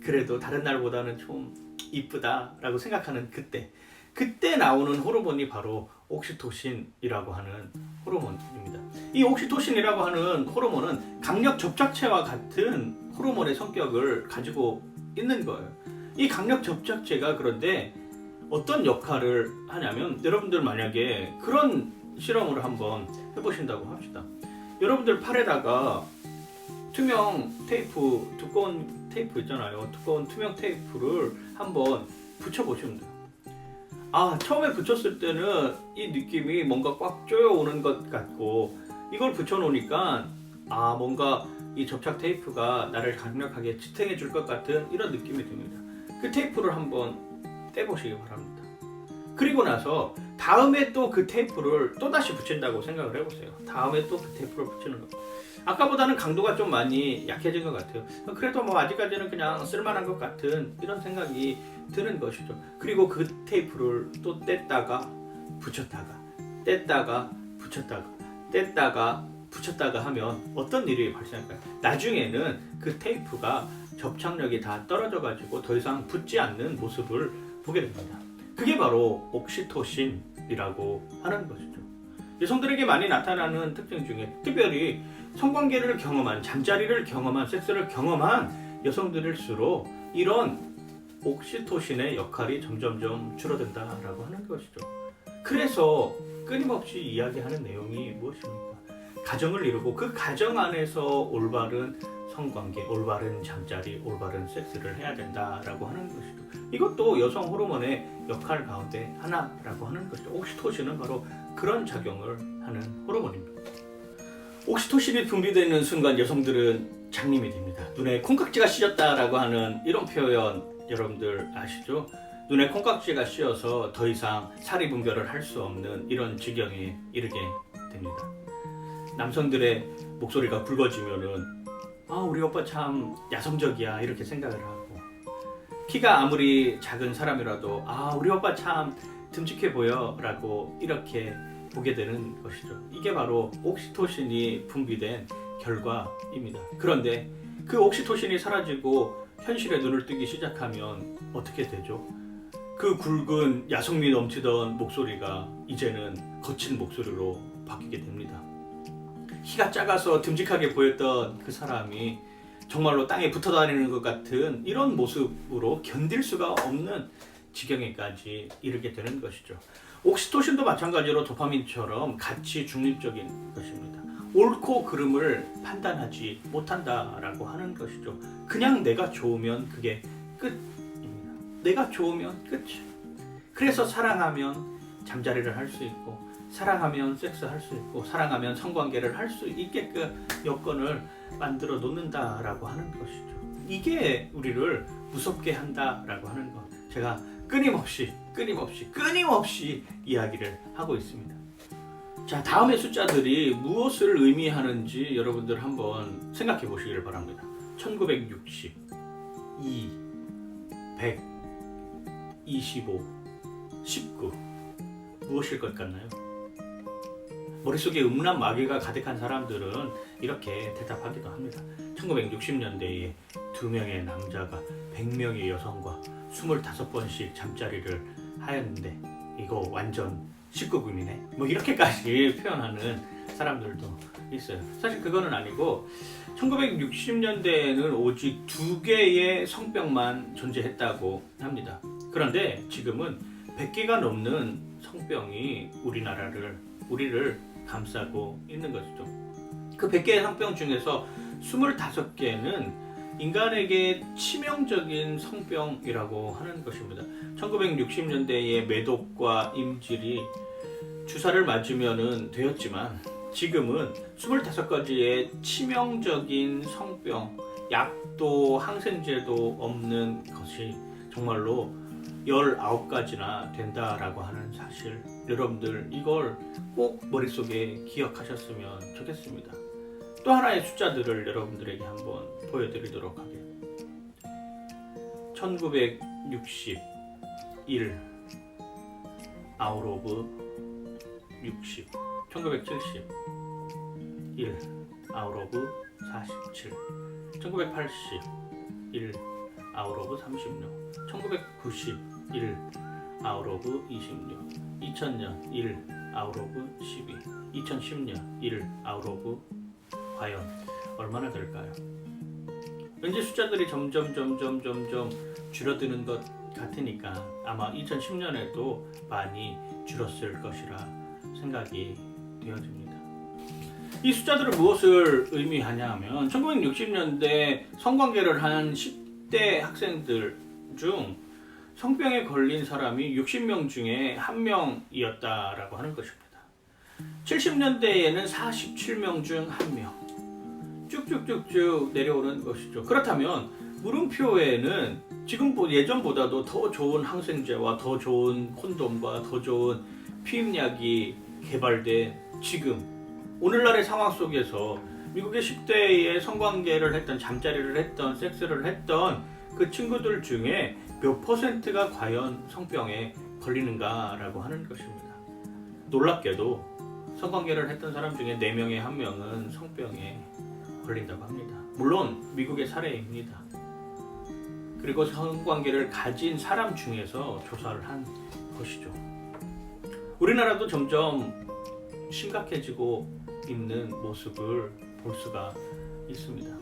그래도 다른 날보다는 좀 이쁘다 라고 생각하는 그때 나오는 호르몬이 바로 옥시토신이라고 하는 호르몬입니다. 이 옥시토신이라고 하는 호르몬은 강력 접착체와 같은 호르몬의 성격을 가지고 있는 거예요. 이 강력 접착제가 그런데 어떤 역할을 하냐면, 여러분들 만약에 그런 실험을 한번 해보신다고 합시다. 여러분들 팔에다가 투명 테이프, 두꺼운 테이프 있잖아요. 두꺼운 투명 테이프를 한번 붙여보시면 돼요. 처음에 붙였을 때는 이 느낌이 뭔가 꽉 조여오는 것 같고, 이걸 붙여놓으니까 뭔가 이 접착 테이프가 나를 강력하게 지탱해 줄 것 같은 이런 느낌이 듭니다. 그 테이프를 한번 떼보시기 바랍니다. 그리고 나서 다음에 또 그 테이프를 또다시 붙인다고 생각을 해보세요. 다음에 또 그 테이프를 붙이는 거. 아까보다는 강도가 좀 많이 약해진 것 같아요. 그래도 아직까지는 그냥 쓸만한 것 같은 이런 생각이 드는 것이죠. 그리고 그 테이프를 또 뗐다가 붙였다가 뗐다가 붙였다가 하면 어떤 일이 발생할까요? 나중에는 그 테이프가 접착력이 다 떨어져가지고 더 이상 붙지 않는 모습을 보게 됩니다. 그게 바로 옥시토신이라고 하는 것이죠. 여성들에게 많이 나타나는 특징 중에 특별히 성관계를 경험한, 잠자리를 경험한, 섹스를 경험한 여성들일수록 이런 옥시토신의 역할이 점점점 줄어든다라고 하는 것이죠. 그래서 끊임없이 이야기하는 내용이 무엇입니까? 가정을 이루고 그 가정 안에서 올바른 성관계, 올바른 잠자리, 올바른 섹스를 해야 된다라고 하는 것이죠. 이것도 여성 호르몬의 역할 가운데 하나라고 하는 것이죠. 옥시토신은 바로 그런 작용을 하는 호르몬입니다. 옥시토신이 분비되는 순간 여성들은 장님이 됩니다. 눈에 콩깍지가 씌었다라고 하는 이런 표현 여러분들 아시죠? 눈에 콩깍지가 씌어서 더 이상 사리 분별을 할 수 없는 이런 지경에 이르게 됩니다. 남성들의 목소리가 굵어지면은 우리 오빠 참 야성적이야 이렇게 생각을 하고, 키가 아무리 작은 사람이라도 우리 오빠 참 듬직해 보여 라고 이렇게 보게 되는 것이죠. 이게 바로 옥시토신이 분비된 결과입니다. 그런데 그 옥시토신이 사라지고 현실에 눈을 뜨기 시작하면 어떻게 되죠? 그 굵은 야성미 넘치던 목소리가 이제는 거친 목소리로 바뀌게 됩니다. 키가 작아서 듬직하게 보였던 그 사람이 정말로 땅에 붙어 다니는 것 같은 이런 모습으로 견딜 수가 없는 지경에까지 이르게 되는 것이죠. 옥시토신도 마찬가지로 도파민처럼 같이 중립적인 것입니다. 옳고 그름을 판단하지 못한다라고 하는 것이죠. 그냥 내가 좋으면 그게 끝입니다. 내가 좋으면 끝이에요. 그래서 사랑하면 잠자리를 할 수 있고, 사랑하면 섹스할 수 있고, 사랑하면 성관계를 할 수 있게끔 여건을 만들어 놓는다라고 하는 것이죠. 이게 우리를 무섭게 한다라고 하는 것, 제가 끊임없이 이야기를 하고 있습니다. 자, 다음의 숫자들이 무엇을 의미하는지 여러분들 한번 생각해 보시길 바랍니다. 1960, 2, 100, 25, 19 무엇일 것 같나요? 머릿속에 음란 마귀가 가득한 사람들은 이렇게 대답하기도 합니다. 1960년대에 2명의 남자가 100명의 여성과 25번씩 잠자리를 하였는데 이거 완전 19금이네. 뭐 이렇게까지 표현하는 사람들도 있어요. 사실 그거는 아니고 1960년대에는 오직 2개의 성병만 존재했다고 합니다. 그런데 지금은 100개가 넘는 성병이 우리를 감싸고 있는 것이죠. 그 100개의 성병 중에서 25개는 인간에게 치명적인 성병이라고 하는 것입니다. 1960년대에 매독과 임질이 주사를 맞으면 되었지만 지금은 25가지의 치명적인 성병, 약도 항생제도 없는 것이 정말로 19가지나 된다라고 하는 사실, 여러분들 이걸 꼭 머릿속에 기억하셨으면 좋겠습니다. 또 하나의 숫자들을 여러분들에게 한번 보여드리도록 하겠습니다. 1961 아웃 오브 60, 1971 아웃 오브 47, 1981 아웃 오브 36, 1991 아웃 오브 26, 2000년 1 아웃 오브 12, 2010년 1 아웃 오브, 과연 얼마나 될까요? 왠지 숫자들이 점점 줄어드는 것 같으니까 아마 2010년에도 많이 줄었을 것이라 생각이 되어집니다. 이 숫자들은 무엇을 의미하냐 하면 1960년대 성관계를 한 10대 학생들 중 성병에 걸린 사람이 60명 중에 1명이었다라고 하는 것입니다. 70년대에는 47명 중 1명, 쭉쭉쭉쭉 내려오는 것이죠. 그렇다면 물음표에는 지금 예전보다도 더 좋은 항생제와 더 좋은 콘돔과 더 좋은 피임약이 개발된 지금 오늘날의 상황 속에서 미국의 10대의 성관계를 했던, 잠자리를 했던, 섹스를 했던 그 친구들 중에 몇 퍼센트가 과연 성병에 걸리는가라고 하는 것입니다. 놀랍게도 성관계를 했던 사람 중에 4명에 1명은 성병에 걸린다고 합니다. 물론 미국의 사례입니다. 그리고 성관계를 가진 사람 중에서 조사를 한 것이죠. 우리나라도 점점 심각해지고 있는 모습을 볼 수가 있습니다.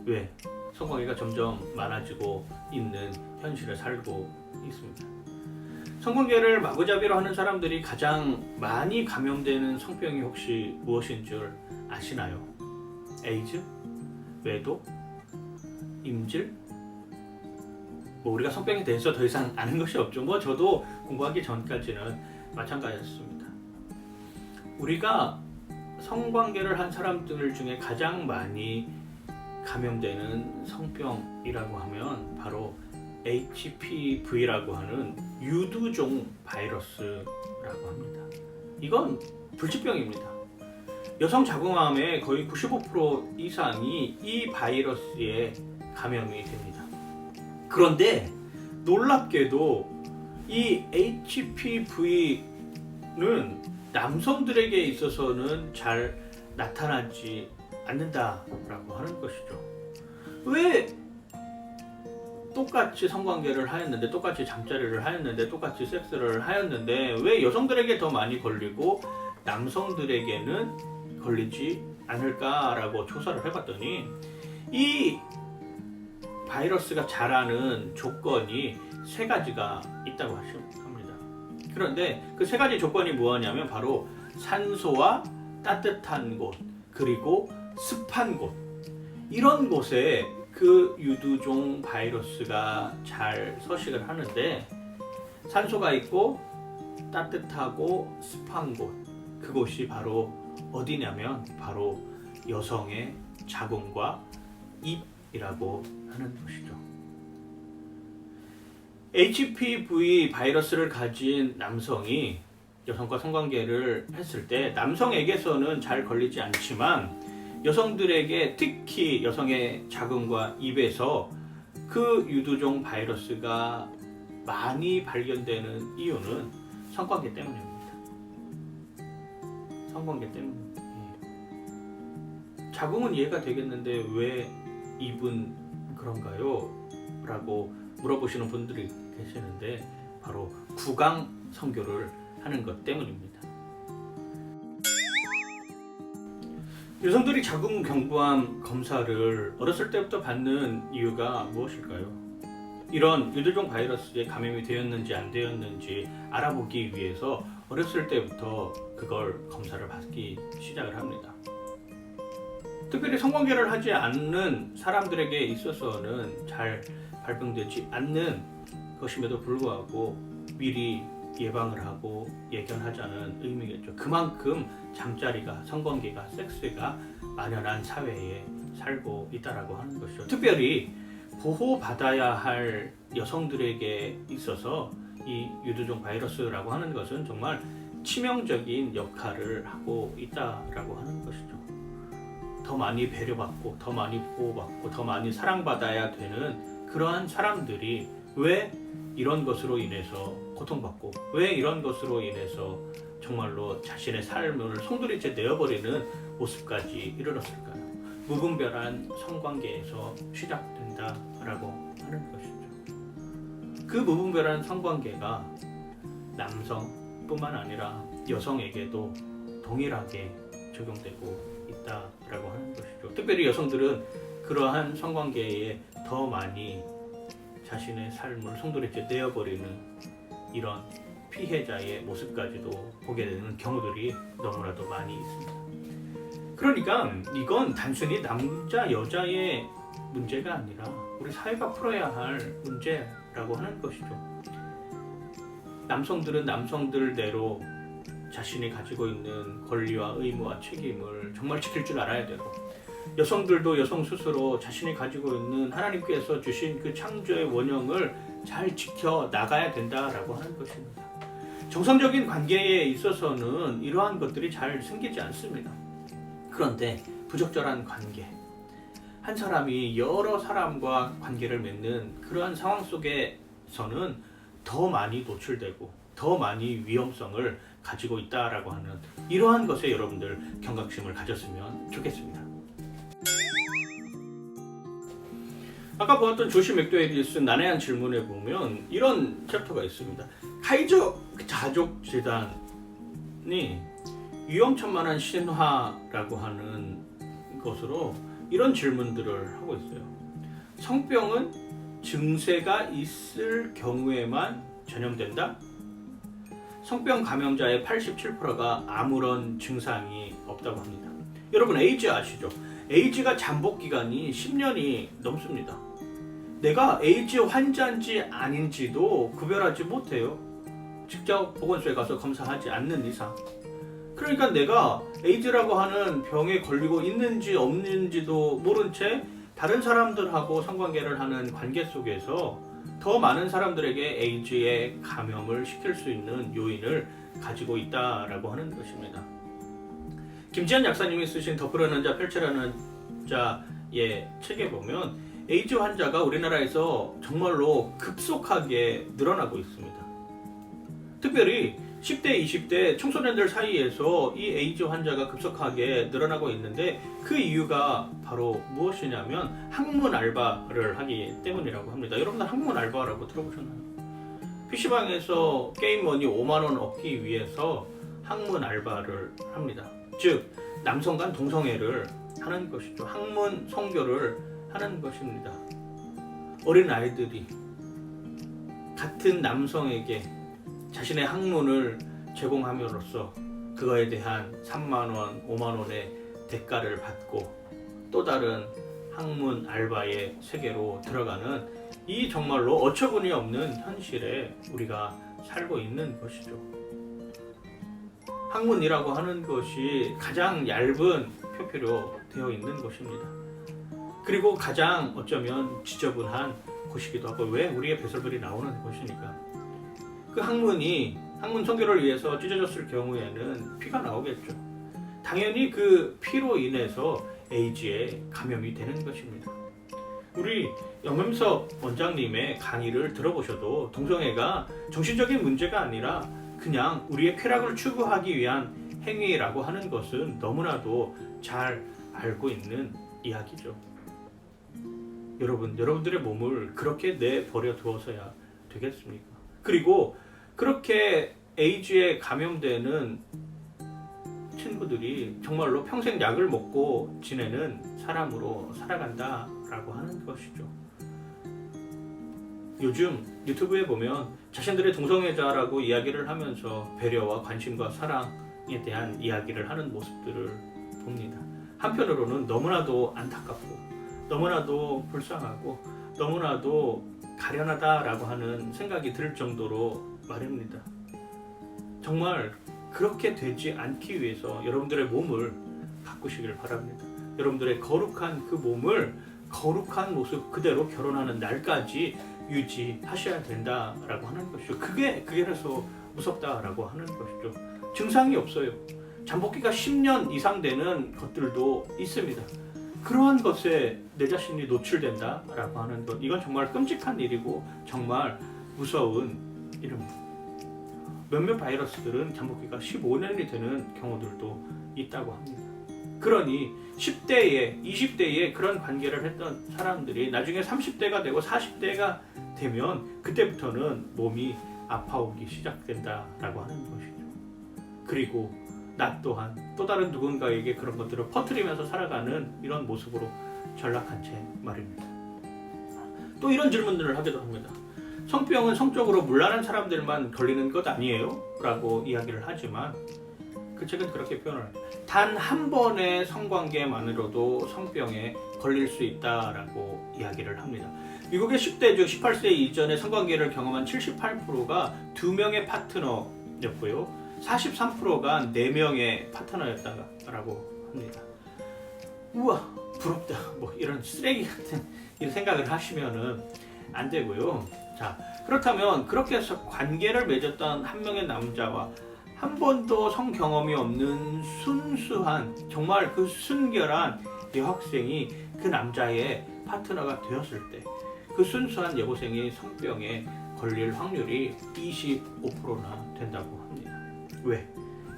왜? 성관계가 점점 많아지고 있는 현실을 살고 있습니다. 성관계를 마구잡이로 하는 사람들이 가장 많이 감염되는 성병이 혹시 무엇인 줄 아시나요? 에이즈? 외도? 임질? 우리가 성병에 대해서 더 이상 아는 것이 없죠. 저도 공부하기 전까지는 마찬가지였습니다. 우리가 성관계를 한 사람들 중에 가장 많이 감염되는 성병이라고 하면 바로 HPV라고 하는 유두종 바이러스라고 합니다. 이건 불치병입니다. 여성 자궁암의 거의 95% 이상이 이 바이러스에 감염이 됩니다. 그런데 놀랍게도 이 HPV는 남성들에게 있어서는 잘 나타나지 않는다라고 하는 것이죠. 왜 똑같이 성관계를 하였는데, 똑같이 잠자리를 하였는데, 똑같이 섹스를 하였는데 왜 여성들에게 더 많이 걸리고 남성들에게는 걸리지 않을까라고 조사를 해봤더니 이 바이러스가 자라는 조건이 세 가지가 있다고 합니다. 그런데 그 세 가지 조건이 무엇이냐면 바로 산소와 따뜻한 곳, 그리고 습한 곳, 이런 곳에 그 유두종 바이러스가 잘 서식을 하는데, 산소가 있고 따뜻하고 습한 곳, 그곳이 바로 어디냐면 바로 여성의 자궁과 입이라고 하는 것이죠. HPV 바이러스를 가진 남성이 여성과 성관계를 했을 때 남성에게서는 잘 걸리지 않지만 여성들에게, 특히 여성의 자궁과 입에서 그 유두종 바이러스가 많이 발견되는 이유는 성관계 때문입니다. 성관계 때문입니다. 자궁은 이해가 되겠는데 왜 입은 그런가요? 라고 물어보시는 분들이 계시는데 바로 구강 성교를 하는 것 때문입니다. 여성들이 자궁 경부암 검사를 어렸을 때부터 받는 이유가 무엇일까요? 이런 유두종 바이러스에 감염이 되었는지 안 되었는지 알아보기 위해서 어렸을 때부터 그걸 검사를 받기 시작을 합니다. 특별히 성관계를 하지 않는 사람들에게 있어서는 잘 발병되지 않는 것임에도 불구하고 미리 예방을 하고 예견하자는 의미겠죠. 그만큼 잠자리가, 성관계가, 섹스가 만연한 사회에 살고 있다라고 하는 것이죠. 특별히 보호받아야 할 여성들에게 있어서 이 유두종 바이러스라고 하는 것은 정말 치명적인 역할을 하고 있다라고 하는 것이죠. 더 많이 배려받고, 더 많이 보호받고, 더 많이 사랑받아야 되는 그러한 사람들이 왜 이런 것으로 인해서 고통받고, 왜 이런 것으로 인해서 정말로 자신의 삶을 송두리째 내어버리는 모습까지 이르렀을까요? 무분별한 성관계에서 시작된다라고 하는 것이죠. 그 무분별한 성관계가 남성뿐만 아니라 여성에게도 동일하게 적용되고 있다라고 하는 것이죠. 특별히 여성들은 그러한 성관계에 더 많이 자신의 삶을 송두리째 내어버리는 이런 피해자의 모습까지도 보게 되는 경우들이 너무나도 많이 있습니다. 그러니까 이건 단순히 남자 여자의 문제가 아니라 우리 사회가 풀어야 할 문제라고 하는 것이죠. 남성들은 남성들대로 자신이 가지고 있는 권리와 의무와 책임을 정말 지킬 줄 알아야 되고, 여성들도 여성 스스로 자신이 가지고 있는 하나님께서 주신 그 창조의 원형을 잘 지켜 나가야 된다라고 하는 것입니다. 정상적인 관계에 있어서는 이러한 것들이 잘 생기지 않습니다. 그런데 부적절한 관계, 한 사람이 여러 사람과 관계를 맺는 그러한 상황 속에서는 더 많이 노출되고 더 많이 위험성을 가지고 있다라고 하는 이러한 것에 여러분들 경각심을 가졌으면 좋겠습니다. 아까 보았던 조시 맥도웰이 쓴 난해한 질문에 보면 이런 챕터가 있습니다. 카이저 가족 재단이 위험천만한 신화라고 하는 것으로 이런 질문들을 하고 있어요. 성병은 증세가 있을 경우에만 전염된다? 성병 감염자의 87%가 아무런 증상이 없다고 합니다. 여러분 에이즈 아시죠? 에이즈가 잠복 기간이 10년이 넘습니다. 내가 에이즈 환자인지 아닌지도 구별하지 못해요. 직접 보건소에 가서 검사하지 않는 이상. 그러니까 내가 에이즈라고 하는 병에 걸리고 있는지 없는지도 모른 채 다른 사람들하고 성관계를 하는 관계 속에서 더 많은 사람들에게 에이즈에 감염을 시킬 수 있는 요인을 가지고 있다라고 하는 것입니다. 김지한 약사님이 쓰신 덮으려는 자 펼치려는 자의 책에 보면 에이즈 환자가 우리나라에서 정말로 급속하게 늘어나고 있습니다. 특별히 10대, 20대 청소년들 사이에서 이 에이즈 환자가 급속하게 늘어나고 있는데 그 이유가 바로 무엇이냐면 학문 알바를 하기 때문이라고 합니다. 여러분들 학문 알바라고 들어보셨나요? PC방에서 게임 머니 5만원 얻기 위해서 학문 알바를 합니다. 즉 남성 간 동성애를 하는 것이죠. 학문 성교를 하는 것입니다. 어린 아이들이 같은 남성에게 자신의 학문을 제공함으로써 그거에 대한 3만원, 5만원의 대가를 받고 또 다른 학문 알바의 세계로 들어가는 이 정말로 어처구니 없는 현실에 우리가 살고 있는 것이죠. 학문이라고 하는 것이 가장 얇은 표피로 되어 있는 것입니다. 그리고 가장 어쩌면 지저분한 곳이기도 하고 왜 우리의 배설물이 나오는 것이니까 그 학문 선교를 위해서 찢어졌을 경우에는 피가 나오겠죠. 당연히 그 피로 인해서 에이즈에 감염이 되는 것입니다. 우리 염염석 원장님의 강의를 들어보셔도 동성애가 정신적인 문제가 아니라 그냥 우리의 쾌락을 추구하기 위한 행위라고 하는 것은 너무나도 잘 알고 있는 이야기죠. 여러분들의 몸을 그렇게 내버려 두어서야 되겠습니까? 그리고 그렇게 에이즈에 감염되는 친구들이 정말로 평생 약을 먹고 지내는 사람으로 살아간다라고 하는 것이죠. 요즘 유튜브에 보면 자신들의 동성애자라고 이야기를 하면서 배려와 관심과 사랑에 대한 이야기를 하는 모습들을 봅니다. 한편으로는 너무나도 안타깝고 너무나도 불쌍하고 너무나도 가련하다라고 하는 생각이 들 정도로 말입니다. 정말 그렇게 되지 않기 위해서 여러분들의 몸을 바꾸시길 바랍니다. 여러분들의 거룩한 그 몸을 거룩한 모습 그대로 결혼하는 날까지 유지하셔야 된다라고 하는 것이죠. 그게 그래서 무섭다라고 하는 것이죠. 증상이 없어요. 잠복기가 10년 이상 되는 것들도 있습니다. 그러한 것에 내 자신이 노출된다라고 하는 것, 이건 정말 끔찍한 일이고 정말 무서운 일입니다. 몇몇 바이러스들은 잠복기가 15년이 되는 경우들도 있다고 합니다. 그러니 10대에 20대에 그런 관계를 했던 사람들이 나중에 30대가 되고 40대가 되면 그때부터는 몸이 아파오기 시작된다라고 하는 것이죠. 그리고 나 또한 또 다른 누군가에게 그런 것들을 퍼뜨리면서 살아가는 이런 모습으로 전락한 채 말입니다. 또 이런 질문들을 하기도 합니다. 성병은 성적으로 문란한 사람들만 걸리는 것 아니에요? 라고 이야기를 하지만 그 책은 그렇게 표현을 합니다. 단 한 번의 성관계만으로도 성병에 걸릴 수 있다라고 이야기를 합니다. 미국의 10대 중 18세 이전에 성관계를 경험한 78%가 2명의 파트너였고요. 43%가 4명의 파트너였다고 합니다. 우와 부럽다 뭐 이런 쓰레기 같은 이런 생각을 하시면은 안 되고요. 자, 그렇다면 그렇게 해서 관계를 맺었던 한 명의 남자와 한 번도 성 경험이 없는 순수한 정말 그 순결한 여학생이 그 남자의 파트너가 되었을 때 그 순수한 여고생이 성병에 걸릴 확률이 25%나 된다고 합니다. 왜?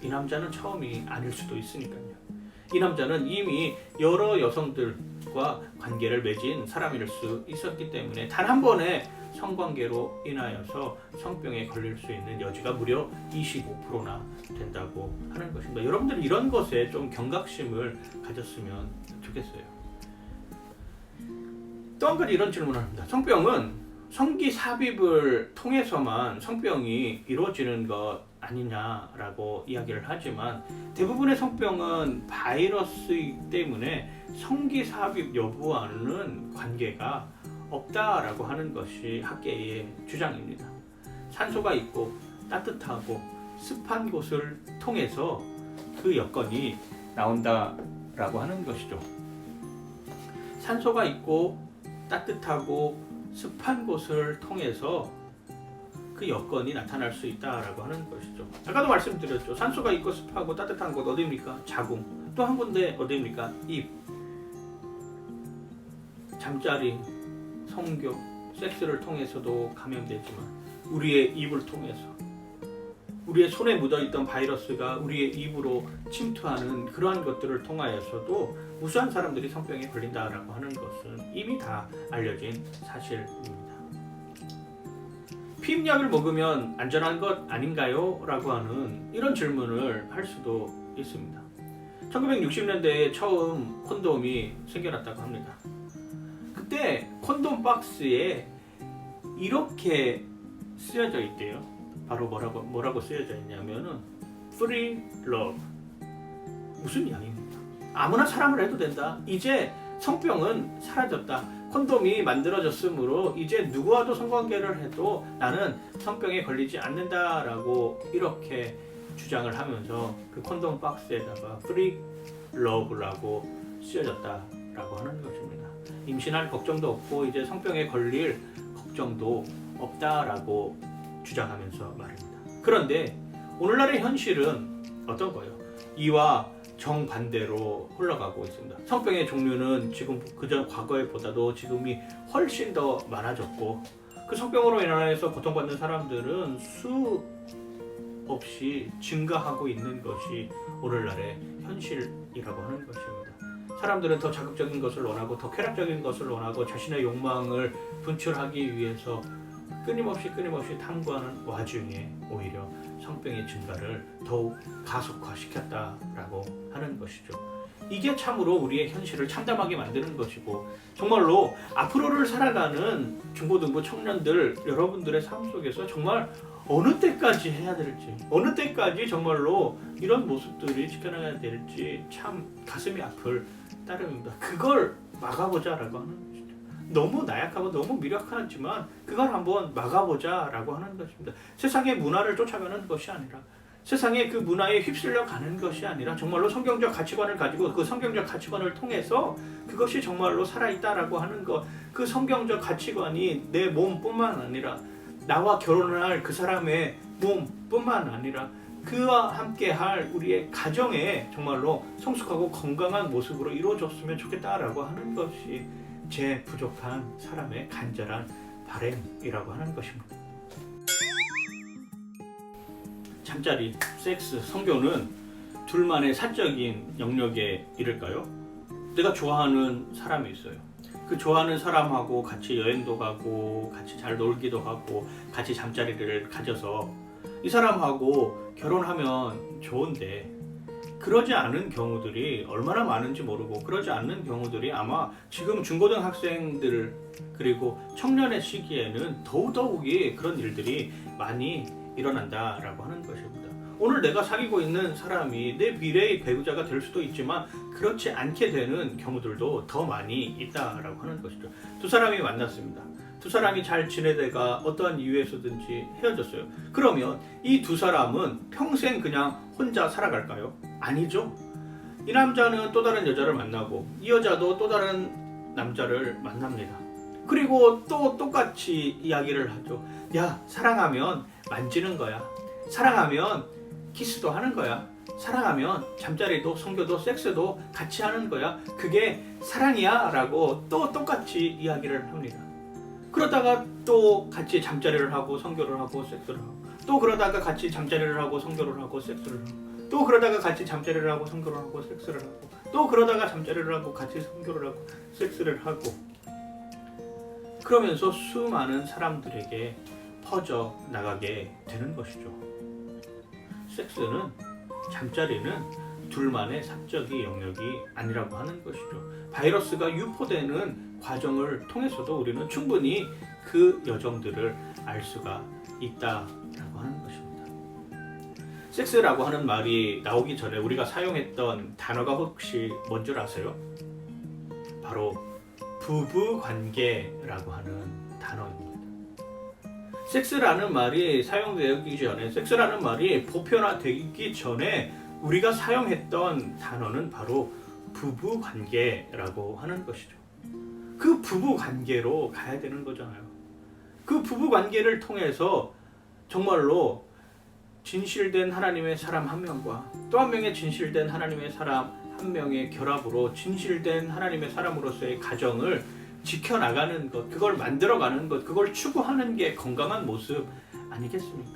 이 남자는 처음이 아닐 수도 있으니까요. 이 남자는 이미 여러 여성들과 관계를 맺은 사람일 수 있었기 때문에 단 한 번의 성관계로 인하여서 성병에 걸릴 수 있는 여지가 무려 25%나 된다고 하는 것입니다. 여러분들 이런 것에 좀 경각심을 가졌으면 좋겠어요. 또 한 가지 이런 질문을 합니다. 성병은 성기 삽입을 통해서만 성병이 이루어지는 것 아니냐라고 이야기를 하지만 대부분의 성병은 바이러스이기 때문에 성기 삽입 여부와는 관계가 없다라고 하는 것이 학계의 주장입니다. 산소가 있고 따뜻하고 습한 곳을 통해서 그 여건이 나온다라고 하는 것이죠. 산소가 있고 따뜻하고 습한 곳을 통해서 그 여건이 나타날 수 있다라고 하는 것이죠. 아까도 말씀드렸죠. 산소가 있고 습하고 따뜻한 곳 어디입니까? 자궁. 또 한 군데 어디입니까? 입. 잠자리, 성교, 섹스를 통해서도 감염되지만 우리의 입을 통해서 우리의 손에 묻어있던 바이러스가 우리의 입으로 침투하는 그러한 것들을 통하여서도 무수한 사람들이 성병에 걸린다라고 하는 것은 이미 다 알려진 사실입니다. 피임약을 먹으면 안전한 것 아닌가요? 라고 하는 이런 질문을 할 수도 있습니다. 1960년대에 처음 콘돔이 생겨났다고 합니다. 그때 콘돔 박스에 이렇게 쓰여져 있대요. 바로 뭐라고 쓰여져 있냐면은 Free Love. 무슨 이야기입니까? 아무나 사랑을 해도 된다. 이제 성병은 사라졌다. 콘돔이 만들어졌으므로 이제 누구와도 성관계를 해도 나는 성병에 걸리지 않는다라고 이렇게 주장을 하면서 그 콘돔 박스에다가 Free Love라고 쓰여졌다라고 하는 것입니다. 임신할 걱정도 없고 이제 성병에 걸릴 걱정도 없다라고 주장하면서 말입니다. 그런데 오늘날의 현실은 어떤 거예요? 이와 정반대로 흘러가고 있습니다. 성병의 종류는 지금 그전 과거에보다도 지금이 훨씬 더 많아졌고 그 성병으로 인하여서 고통받는 사람들은 수없이 증가하고 있는 것이 오늘날의 현실이라고 하는 것입니다. 사람들은 더 자극적인 것을 원하고 더 쾌락적인 것을 원하고 자신의 욕망을 분출하기 위해서 끊임없이 탐구하는 와중에 오히려 성병의 증가를 더욱 가속화시켰다라고 하는 것이죠. 이게 참으로 우리의 현실을 참담하게 만드는 것이고 정말로 앞으로를 살아가는 중고등부 청년들 여러분들의 삶 속에서 정말 어느 때까지 해야 될지 어느 때까지 정말로 이런 모습들이 지켜나가야 될지 참 가슴이 아플 따름입니다. 그걸 막아보자라고 하는 것이죠. 너무 나약하고 너무 미력하지만 그걸 한번 막아보자라고 하는 것입니다. 세상의 문화를 쫓아가는 것이 아니라 세상의 그 문화에 휩쓸려 가는 것이 아니라 정말로 성경적 가치관을 가지고 그 성경적 가치관을 통해서 그것이 정말로 살아있다라고 하는 것, 그 성경적 가치관이 내 몸뿐만 아니라 나와 결혼할 그 사람의 몸뿐만 아니라 그와 함께할 우리의 가정에 정말로 성숙하고 건강한 모습으로 이루어졌으면 좋겠다라고 하는 것이 제 부족한 사람의 간절한 바람이라고 하는 것입니다. 잠자리, 섹스, 성교는 둘만의 사적인 영역에 이를까요? 내가 좋아하는 사람이 있어요. 그 좋아하는 사람하고 같이 여행도 가고 같이 잘 놀기도 하고 같이 잠자리를 가져서 이 사람하고 결혼하면 좋은데 그러지 않은 경우들이 얼마나 많은지 모르고 그러지 않는 경우들이 아마 지금 중고등학생들 그리고 청년의 시기에는 더더욱이 그런 일들이 많이 일어난다라고 하는 것입니다. 오늘 내가 사귀고 있는 사람이 내 미래의 배우자가 될 수도 있지만 그렇지 않게 되는 경우들도 더 많이 있다라고 하는 것이죠. 두 사람이 만났습니다. 두 사람이 잘 지내다가 어떠한 이유에서든지 헤어졌어요. 그러면 이 두 사람은 평생 그냥 혼자 살아갈까요? 아니죠. 이 남자는 또 다른 여자를 만나고 이 여자도 또 다른 남자를 만납니다. 그리고 또 똑같이 이야기를 하죠. 야, 사랑하면 만지는 거야. 사랑하면 키스도 하는 거야. 사랑하면 잠자리도 성교도 섹스도 같이 하는 거야. 그게 사랑이야 라고 또 똑같이 이야기를 합니다. 그러다가 또 같이 잠자리를 하고 성교를 하고 섹스를 하고 또 그러다가 같이 잠자리를 하고 성교를 하고 섹스를 하고 또 그러다가 같이 잠자리를 하고 성교를 하고 섹스를 하고 또 그러다가 잠자리를 하고 같이 성교를 하고 섹스를 하고 그러면서 수많은 사람들에게 퍼져 나가게 되는 것이죠. 섹스는 잠자리는 둘만의 사적인 영역이 아니라고 하는 것이죠. 바이러스가 유포되는 과정을 통해서도 우리는 충분히 그 여정들을 알 수가 있다라고 하는 것입니다. 섹스라고 하는 말이 나오기 전에 우리가 사용했던 단어가 혹시 뭔 줄 아세요? 바로 부부관계라고 하는 단어입니다. 섹스라는 말이 사용되기 전에, 섹스라는 말이 보편화되기 전에 우리가 사용했던 단어는 바로 부부관계라고 하는 것이죠. 그 부부관계로 가야 되는 거잖아요. 그 부부관계를 통해서 정말로 진실된 하나님의 사람 한 명과 또 한 명의 진실된 하나님의 사람 한 명의 결합으로 진실된 하나님의 사람으로서의 가정을 지켜나가는 것, 그걸 만들어가는 것, 그걸 추구하는 게 건강한 모습 아니겠습니까?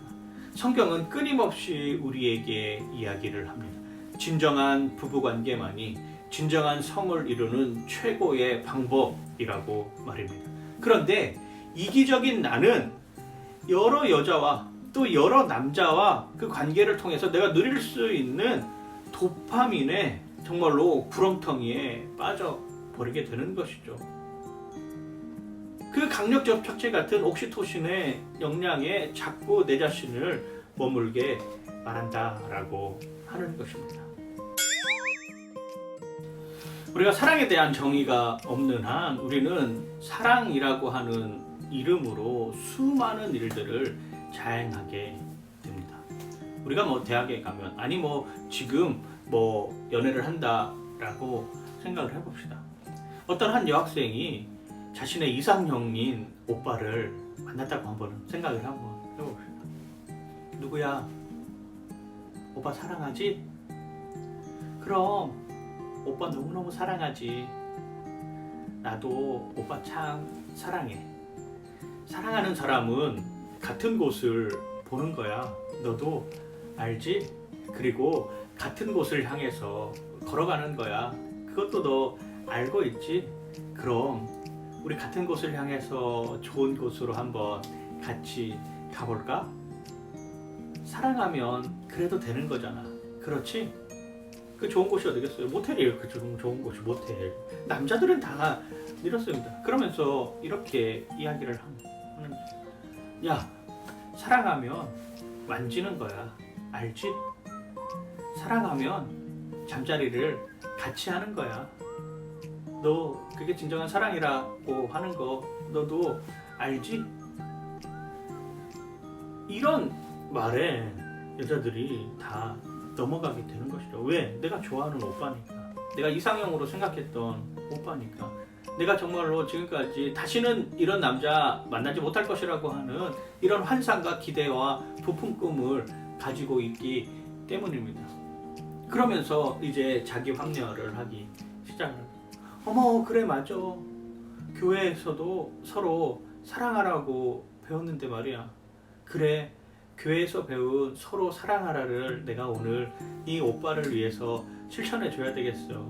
성경은 끊임없이 우리에게 이야기를 합니다. 진정한 부부관계만이 진정한 성을 이루는 최고의 방법이라고 말입니다. 그런데 이기적인 나는 여러 여자와 또 여러 남자와 그 관계를 통해서 내가 누릴 수 있는 도파민의 정말로 구렁텅이에 빠져버리게 되는 것이죠. 그 강력 접촉제 같은 옥시토신의 역량에 자꾸 내 자신을 머물게 말한다라고 하는 것입니다. 우리가 사랑에 대한 정의가 없는 한 우리는 사랑이라고 하는 이름으로 수많은 일들을 자행하게 됩니다. 우리가 뭐 대학에 가면 아니 뭐 지금 뭐 연애를 한다라고 생각을 해봅시다. 어떤 한 여학생이 자신의 이상형인 오빠를 만났다고 한번 생각을 한번 해봅시다. 누구야? 오빠 사랑하지? 그럼 오빠 너무너무 사랑하지. 나도 오빠 참 사랑해. 사랑하는 사람은 같은 곳을 보는 거야. 너도 알지? 그리고 같은 곳을 향해서 걸어가는 거야. 그것도 너 알고 있지? 그럼 우리 같은 곳을 향해서 좋은 곳으로 한번 같이 가볼까? 사랑하면 그래도 되는 거잖아. 그렇지? 그 좋은 곳이 어디겠어요? 모텔이에요. 그 좋은 곳이 모텔. 남자들은 다 이렇습니다. 그러면서 이렇게 이야기를 하는 야, 사랑하면 만지는 거야. 알지? 사랑하면 잠자리를 같이 하는 거야. 너 그게 진정한 사랑이라고 하는 거 너도 알지? 이런 말에 여자들이 다 넘어가게 되는 것이죠. 왜? 내가 좋아하는 오빠니까. 내가 이상형으로 생각했던 오빠니까. 내가 정말로 지금까지 다시는 이런 남자 만나지 못할 것이라고 하는 이런 환상과 기대와 부푼 꿈을 가지고 있기 때문입니다. 그러면서 이제 자기 확률을 하기 시작합니다. 어머, 그래 맞아. 교회에서도 서로 사랑하라고 배웠는데 말이야. 그래, 교회에서 배운 서로 사랑하라를 내가 오늘 이 오빠를 위해서 실천해 줘야 되겠어.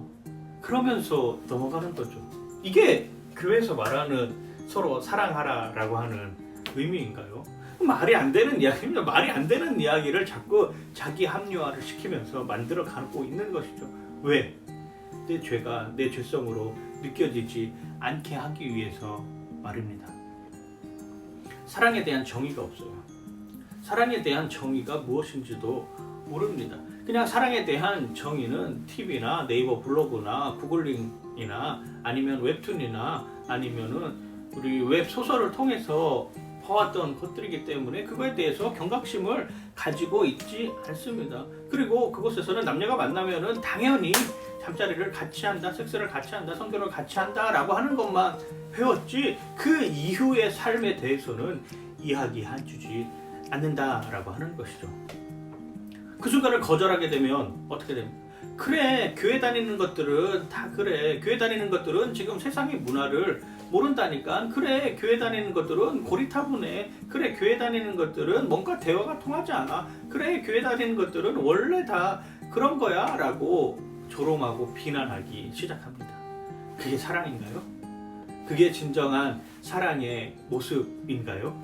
그러면서 넘어가는 거죠. 이게 교회에서 말하는 서로 사랑하라라고 하는 의미인가요? 말이 안 되는 이야기입니다. 말이 안 되는 이야기를 자꾸 자기 합리화를 시키면서 만들어 가고 있는 것이죠. 왜? 내 죄가 내 죄성으로 느껴지지 않게 하기 위해서 말입니다. 사랑에 대한 정의가 없어요. 사랑에 대한 정의가 무엇인지도 모릅니다. 그냥 사랑에 대한 정의는 TV나 네이버 블로그나 구글링이나 아니면 웹툰이나 아니면은 우리 웹소설을 통해서 봐왔던 것들이기 때문에 그거에 대해서 경각심을 가지고 있지 않습니다. 그리고 그곳에서는 남녀가 만나면은 당연히 잠자리를 같이 한다, 섹스를 같이 한다, 성교를 같이 한다 라고 하는 것만 배웠지 그 이후의 삶에 대해서는 이야기해주지 않는다라고 하는 것이죠. 그 순간을 거절하게 되면 어떻게 됩니까? 그래, 교회 다니는 것들은 다 그래. 교회 다니는 것들은 지금 세상의 문화를 모른다니까. 그래, 교회 다니는 것들은 고리타분해. 그래, 교회 다니는 것들은 뭔가 대화가 통하지 않아. 그래, 교회 다니는 것들은 원래 다 그런 거야 라고 조롱하고 비난하기 시작합니다. 그게 사랑인가요? 그게 진정한 사랑의 모습인가요?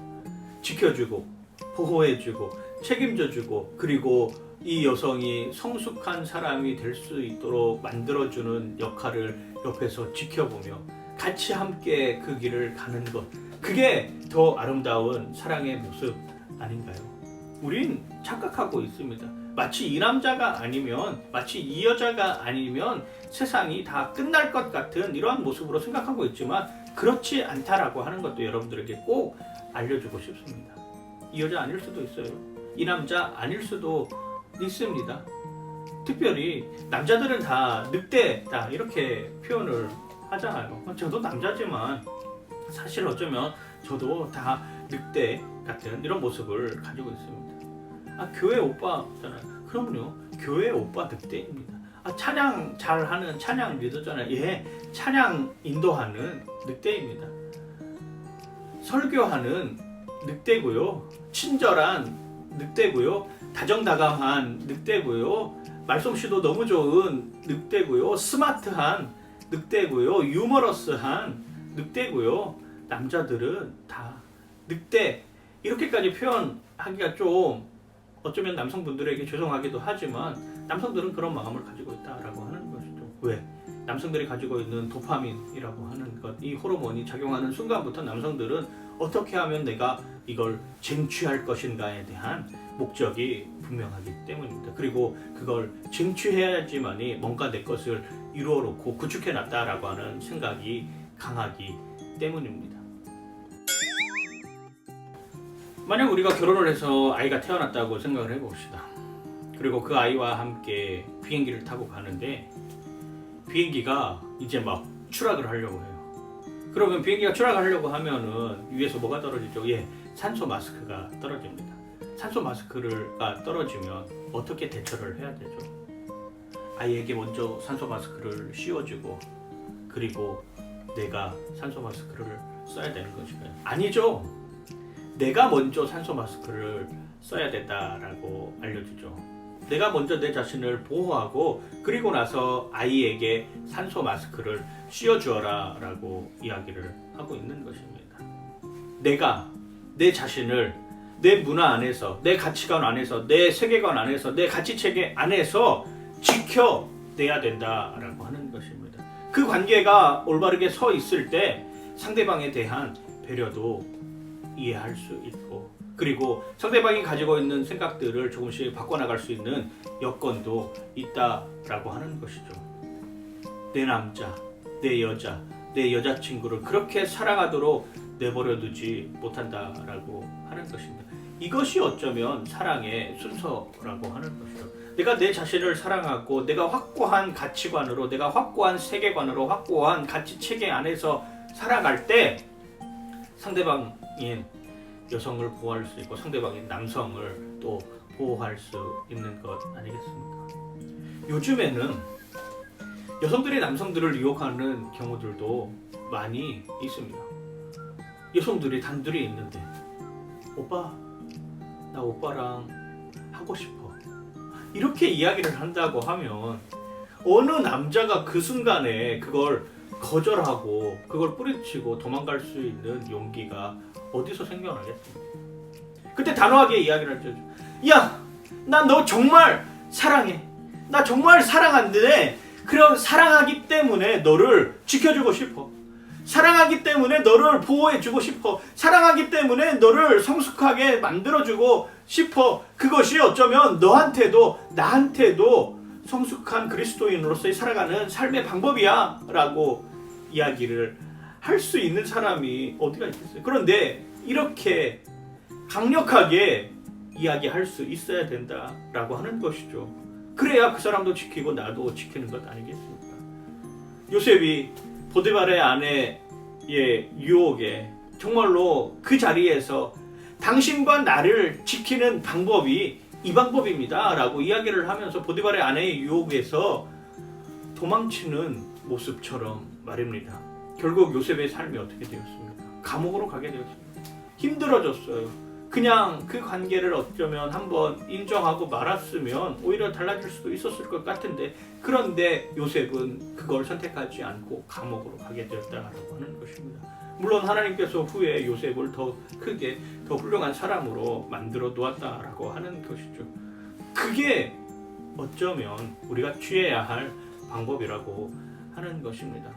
지켜주고 보호해주고 책임져주고, 그리고 이 여성이 성숙한 사람이 될 수 있도록 만들어주는 역할을 옆에서 지켜보며 같이 함께 그 길을 가는 것, 그게 더 아름다운 사랑의 모습 아닌가요? 우린 착각하고 있습니다. 마치 이 남자가 아니면, 마치 이 여자가 아니면 세상이 다 끝날 것 같은 이러한 모습으로 생각하고 있지만 그렇지 않다라고 하는 것도 여러분들에게 꼭 알려주고 싶습니다. 이 여자 아닐 수도 있어요. 이 남자 아닐 수도 있습니다. 특별히 남자들은 다 늑대다 이렇게 표현을 하잖아요. 저도 남자지만 사실 어쩌면 저도 다 늑대 같은 이런 모습을 가지고 있습니다. 교회 오빠잖아요. 그럼요, 교회 오빠 늑대입니다. 찬양 잘하는 찬양 리더잖아요. 예, 찬양 인도하는 늑대입니다. 설교하는 늑대고요, 친절한 늑대고요, 다정다감한 늑대고요, 말솜씨도 너무 좋은 늑대고요, 스마트한 늑대고요, 유머러스한 늑대고요. 남자들은 다 늑대, 이렇게까지 표현하기가 좀 어쩌면 남성분들에게 죄송하기도 하지만 남성들은 그런 마음을 가지고 있다라고 하는 것이죠. 왜? 남성들이 가지고 있는 도파민이라고 하는 것, 이 호르몬이 작용하는 순간부터 남성들은 어떻게 하면 내가 이걸 쟁취할 것인가에 대한 목적이 분명하기 때문입니다. 그리고 그걸 쟁취해야지만이 뭔가 내 것을 이루어 놓고 구축해 놨다라고 하는 생각이 강하기 때문입니다. 만약 우리가 결혼을 해서 아이가 태어났다고 생각을 해봅시다. 그리고 그 아이와 함께 비행기를 타고 가는데 비행기가 이제 막 추락을 하려고 해요. 그러면 비행기가 추락하려고 하면은 위에서 뭐가 떨어지죠? 예, 산소 마스크가 떨어집니다. 산소 마스크가 떨어지면 어떻게 대처를 해야 되죠? 아이에게 먼저 산소 마스크를 씌워주고 그리고 내가 산소 마스크를 써야 되는 것인가요? 아니죠. 내가 먼저 산소 마스크를 써야 된다라고 알려주죠. 내가 먼저 내 자신을 보호하고 그리고 나서 아이에게 산소 마스크를 씌워주어라 라고 이야기를 하고 있는 것입니다. 내가 내 자신을 내 문화 안에서, 내 가치관 안에서, 내 세계관 안에서, 내 가치체계 안에서 지켜내야 된다라고 하는 것입니다. 그 관계가 올바르게 서 있을 때 상대방에 대한 배려도 이해할 수 있고, 그리고 상대방이 가지고 있는 생각들을 조금씩 바꿔나갈 수 있는 여건도 있다라고 하는 것이죠. 내 남자, 내 여자, 내 여자친구를 그렇게 사랑하도록 내버려 두지 못한다라고 하는 것입니다. 이것이 어쩌면 사랑의 순서라고 하는 것이죠. 내가 내 자신을 사랑하고 내가 확고한 가치관으로, 내가 확고한 세계관으로, 확고한 가치체계 안에서 살아갈 때 상대방인 여성을 보호할 수 있고 상대방인 남성을 또 보호할 수 있는 것 아니겠습니까? 요즘에는 여성들이 남성들을 유혹하는 경우들도 많이 있습니다. 여성들이 단둘이 있는데 오빠, 나 오빠랑 하고 싶어, 이렇게 이야기를 한다고 하면 어느 남자가 그 순간에 그걸 거절하고 그걸 뿌리치고 도망갈 수 있는 용기가 어디서 생겨나겠습니까? 그때 단호하게 이야기를 하죠. 야, 나 너 정말 사랑해. 나 정말 사랑하는데 그런 사랑하기 때문에 너를 지켜주고 싶어. 사랑하기 때문에 너를 보호해주고 싶어. 사랑하기 때문에 너를 성숙하게 만들어주고 싶어. 그것이 어쩌면 너한테도 나한테도 성숙한 그리스도인으로서의 살아가는 삶의 방법이야 라고 이야기를 할 수 있는 사람이 어디가 있겠어요? 그런데 이렇게 강력하게 이야기할 수 있어야 된다라고 하는 것이죠. 그래야 그 사람도 지키고 나도 지키는 것 아니겠습니까? 요셉이 보디발의 아내의 유혹에 정말로 그 자리에서 당신과 나를 지키는 방법이 이 방법입니다 라고 이야기를 하면서 보디발의 아내의 유혹에서 도망치는 모습처럼 말입니다. 결국 요셉의 삶이 어떻게 되었습니까? 감옥으로 가게 되었습니다. 힘들어졌어요. 그냥 그 관계를 어쩌면 한번 인정하고 말았으면 오히려 달라질 수도 있었을 것 같은데, 그런데 요셉은 그걸 선택하지 않고 감옥으로 가게 되었다라고 하는 것입니다. 물론 하나님께서 후에 요셉을 더 크게 더 훌륭한 사람으로 만들어 놓았다라고 하는 것이죠. 그게 어쩌면 우리가 취해야 할 방법이라고 하는 것입니다.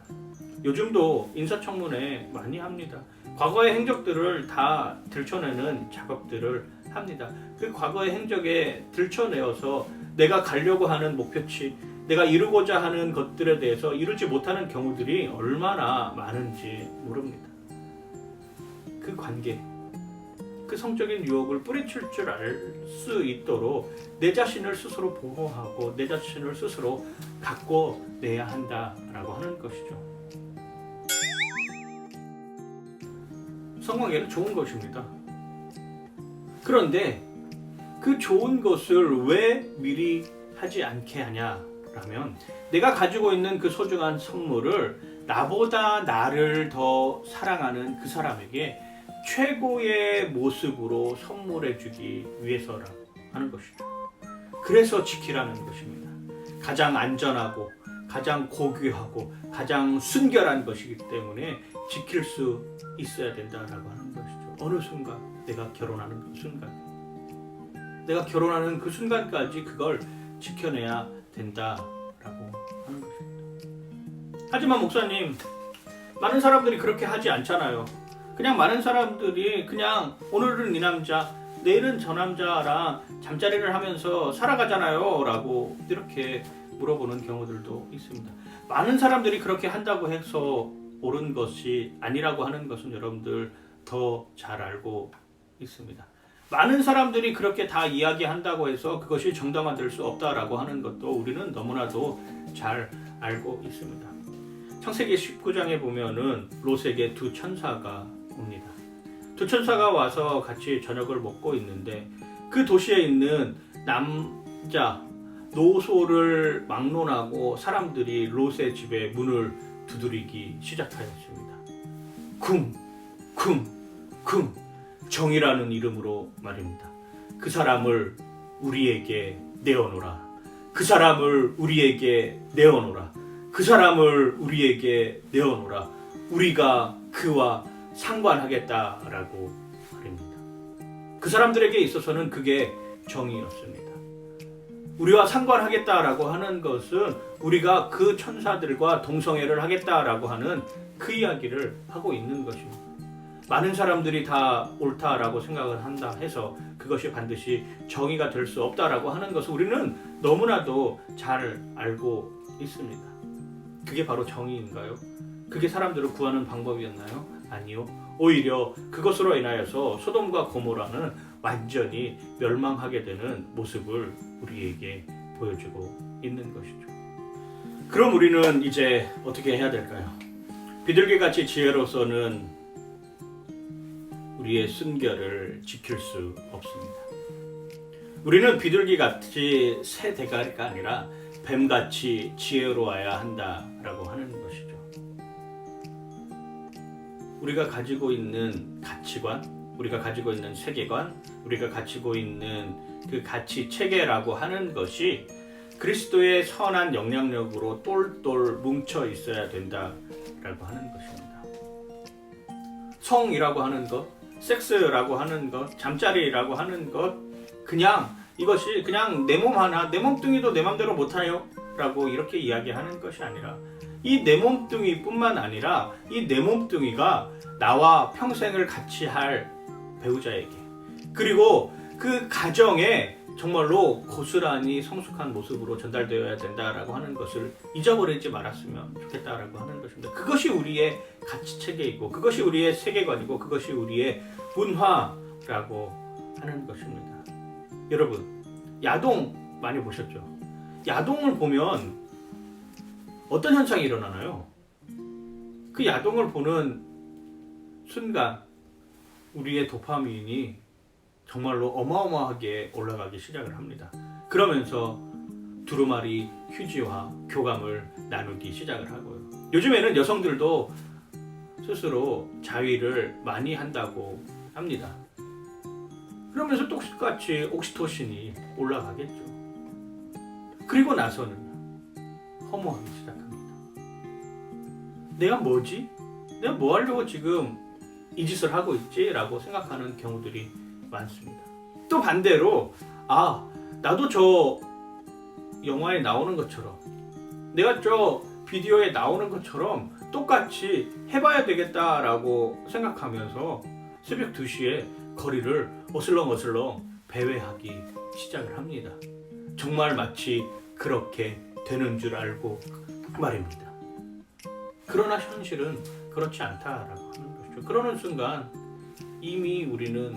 요즘도 인사청문회 많이 합니다. 과거의 행적들을 다 들춰내는 작업들을 합니다. 그 과거의 행적에 들춰내어서 내가 가려고 하는 목표치, 내가 이루고자 하는 것들에 대해서 이루지 못하는 경우들이 얼마나 많은지 모릅니다. 그 관계, 그 성적인 유혹을 뿌리칠 줄 알 수 있도록 내 자신을 스스로 보호하고 내 자신을 스스로 갖고 내야 한다라고 하는 것이죠. 성관계는 좋은 것입니다. 그런데 그 좋은 것을 왜 미리 하지 않게 하냐라면, 내가 가지고 있는 그 소중한 선물을 나보다 나를 더 사랑하는 그 사람에게 최고의 모습으로 선물해 주기 위해서라고 하는 것이죠. 그래서 지키라는 것입니다. 가장 안전하고 가장 고귀하고 가장 순결한 것이기 때문에 지킬 수 있어야 된다라고 하는 것이죠. 어느 순간, 내가 결혼하는 그 순간, 내가 결혼하는 그 순간까지 그걸 지켜내야 된다라고 하는 것입니다. 하지만 목사님, 많은 사람들이 그렇게 하지 않잖아요. 그냥 많은 사람들이 그냥 오늘은 이 남자, 내일은 저 남자랑 잠자리를 하면서 살아가잖아요 라고 이렇게 물어보는 경우들도 있습니다. 많은 사람들이 그렇게 한다고 해서 옳은 것이 아니라고 하는 것은 여러분들 더 잘 알고 있습니다. 많은 사람들이 그렇게 다 이야기한다고 해서 그것이 정당화될 수 없다라고 하는 것도 우리는 너무나도 잘 알고 있습니다. 창세기 19장에 보면은 롯에게 두 천사가 옵니다. 두 천사가 와서 같이 저녁을 먹고 있는데, 그 도시에 있는 남자 노소를 막론하고 사람들이 롯의 집에 문을 두드리기 시작하였습니다. 쿵, 쿵, 쿵, 정이라는 이름으로 말입니다. 그 사람을 우리에게 내어놓으라. 그 사람을 우리에게 내어놓으라. 그 사람을 우리에게 내어놓으라. 우리가 그와 상관하겠다라고 말입니다. 그 사람들에게 있어서는 그게 정의였습니다. 우리와 상관하겠다라고 하는 것은 우리가 그 천사들과 동성애를 하겠다라고 하는 그 이야기를 하고 있는 것입니다. 많은 사람들이 다 옳다라고 생각을 한다 해서 그것이 반드시 정의가 될 수 없다라고 하는 것을 우리는 너무나도 잘 알고 있습니다. 그게 바로 정의인가요? 그게 사람들을 구하는 방법이었나요? 아니요. 오히려 그것으로 인하여서 소돔과 고모라는 완전히 멸망하게 되는 모습을 우리에게 보여주고 있는 것이죠. 그럼 우리는 이제 어떻게 해야 될까요? 비둘기같이 지혜로서는 우리의 순결을 지킬 수 없습니다. 우리는 비둘기같이 새 대가리가 아니라 뱀같이 지혜로워야 한다라고 하는 것이죠. 우리가 가지고 있는 가치관, 우리가 가지고 있는 세계관, 우리가 가지고 있는 그 가치 체계라고 하는 것이 그리스도의 선한 영향력으로 똘똘 뭉쳐 있어야 된다라고 하는 것입니다. 성이라고 하는 것, 섹스라고 하는 것, 잠자리라고 하는 것, 그냥 이것이 그냥 내 몸 하나, 내 몸뚱이도 내 맘대로 못해요 라고 이렇게 이야기하는 것이 아니라, 이 내 몸뚱이 뿐만 아니라 이 내 몸뚱이가 나와 평생을 같이 할 배우자에게, 그리고 그 가정에 정말로 고스란히 성숙한 모습으로 전달되어야 된다라고 하는 것을 잊어버리지 말았으면 좋겠다라고 하는 것입니다. 그것이 우리의 가치체계이고 그것이 우리의 세계관이고 그것이 우리의 문화라고 하는 것입니다. 여러분, 야동 많이 보셨죠? 야동을 보면 어떤 현상이 일어나나요? 그 야동을 보는 순간 우리의 도파민이 정말로 어마어마하게 올라가기 시작을 합니다. 그러면서 두루마리 휴지와 교감을 나누기 시작을 하고요. 요즘에는 여성들도 스스로 자위를 많이 한다고 합니다. 그러면서 똑같이 옥시토신이 올라가겠죠. 그리고 나서는 허무하기 시작합니다. 내가 뭐지? 내가 뭐 하려고 지금 이 짓을 하고 있지? 라고 생각하는 경우들이 많습니다. 또 반대로 나도 저 영화에 나오는 것처럼, 내가 저 비디오에 나오는 것처럼 똑같이 해봐야 되겠다라고 생각하면서 새벽 2시에 거리를 어슬렁어슬렁 배회하기 시작을 합니다. 정말 마치 그렇게 되는 줄 알고 말입니다. 그러나 현실은 그렇지 않다라고 하는 것이죠. 그러는 순간 이미 우리는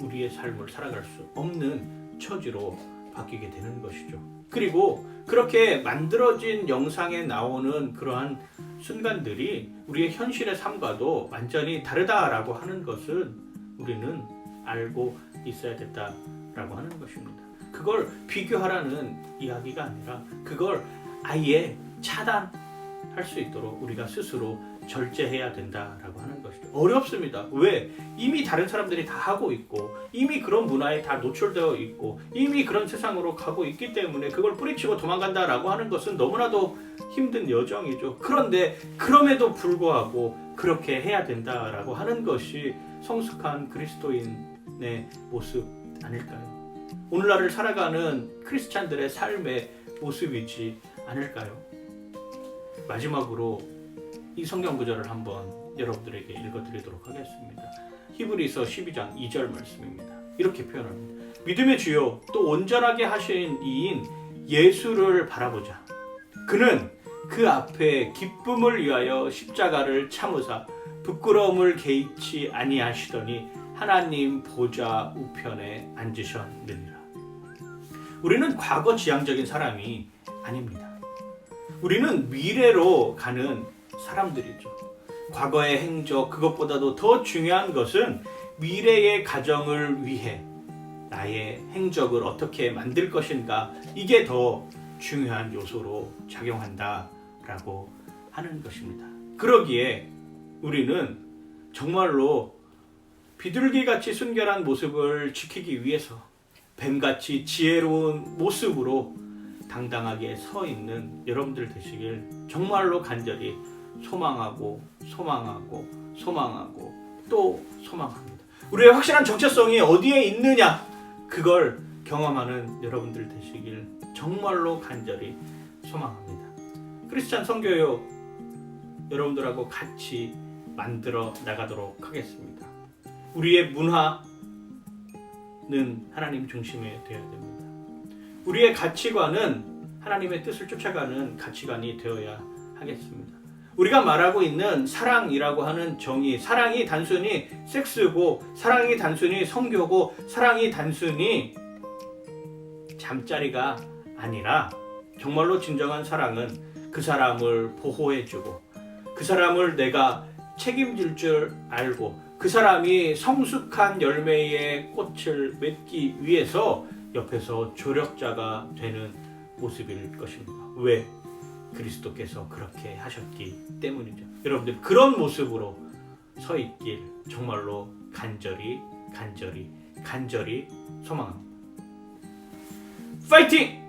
우리의 삶을 살아갈 수 없는 처지로 바뀌게 되는 것이죠. 그리고 그렇게 만들어진 영상에 나오는 그러한 순간들이 우리의 현실의 삶과도 완전히 다르다라고 하는 것은 우리는 알고 있어야 된다라고 하는 것입니다. 그걸 비교하라는 이야기가 아니라 그걸 아예 차단할 수 있도록 우리가 스스로 절제해야 된다라고 하는 것이죠. 어렵습니다. 왜? 이미 다른 사람들이 다 하고 있고 이미 그런 문화에 다 노출되어 있고 이미 그런 세상으로 가고 있기 때문에 그걸 뿌리치고 도망간다라고 하는 것은 너무나도 힘든 여정이죠. 그런데 그럼에도 불구하고 그렇게 해야 된다라고 하는 것이 성숙한 그리스도인의 모습 아닐까요? 오늘날을 살아가는 크리스찬들의 삶의 모습이지 않을까요? 마지막으로 이 성경 구절을 한번 여러분들에게 읽어드리도록 하겠습니다. 히브리서 12장 2절 말씀입니다. 이렇게 표현합니다. 믿음의 주요 또 온전하게 하신 이인 예수를 바라보자. 그는 그 앞에 기쁨을 위하여 십자가를 참으사 부끄러움을 개의치 아니하시더니 하나님 보좌 우편에 앉으셨느니라. 우리는 과거 지향적인 사람이 아닙니다. 우리는 미래로 가는 사람들이죠. 과거의 행적, 그것보다도 더 중요한 것은 미래의 가정을 위해 나의 행적을 어떻게 만들 것인가, 이게 더 중요한 요소로 작용한다라고 하는 것입니다. 그러기에 우리는 정말로 비둘기같이 순결한 모습을 지키기 위해서 뱀같이 지혜로운 모습으로 당당하게 서 있는 여러분들 되시길 정말로 간절히 소망하고 또 소망합니다. 우리의 확실한 정체성이 어디에 있느냐, 그걸 경험하는 여러분들 되시길 정말로 간절히 소망합니다. 크리스찬 선교요 여러분들하고 같이 만들어 나가도록 하겠습니다. 우리의 문화는 하나님 중심에 되어야 됩니다. 우리의 가치관은 하나님의 뜻을 쫓아가는 가치관이 되어야 하겠습니다. 우리가 말하고 있는 사랑이라고 하는 정의, 사랑이 단순히 섹스고, 사랑이 단순히 성교고, 사랑이 단순히 잠자리가 아니라 정말로 진정한 사랑은 그 사람을 보호해주고, 그 사람을 내가 책임질 줄 알고, 그 사람이 성숙한 열매의 꽃을 맺기 위해서 옆에서 조력자가 되는 모습일 것입니다. 왜? 그리스도께서 그렇게 하셨기 때문이죠. 여러분들 그런 모습으로 서 있길 정말로 간절히 소망합니다. 파이팅!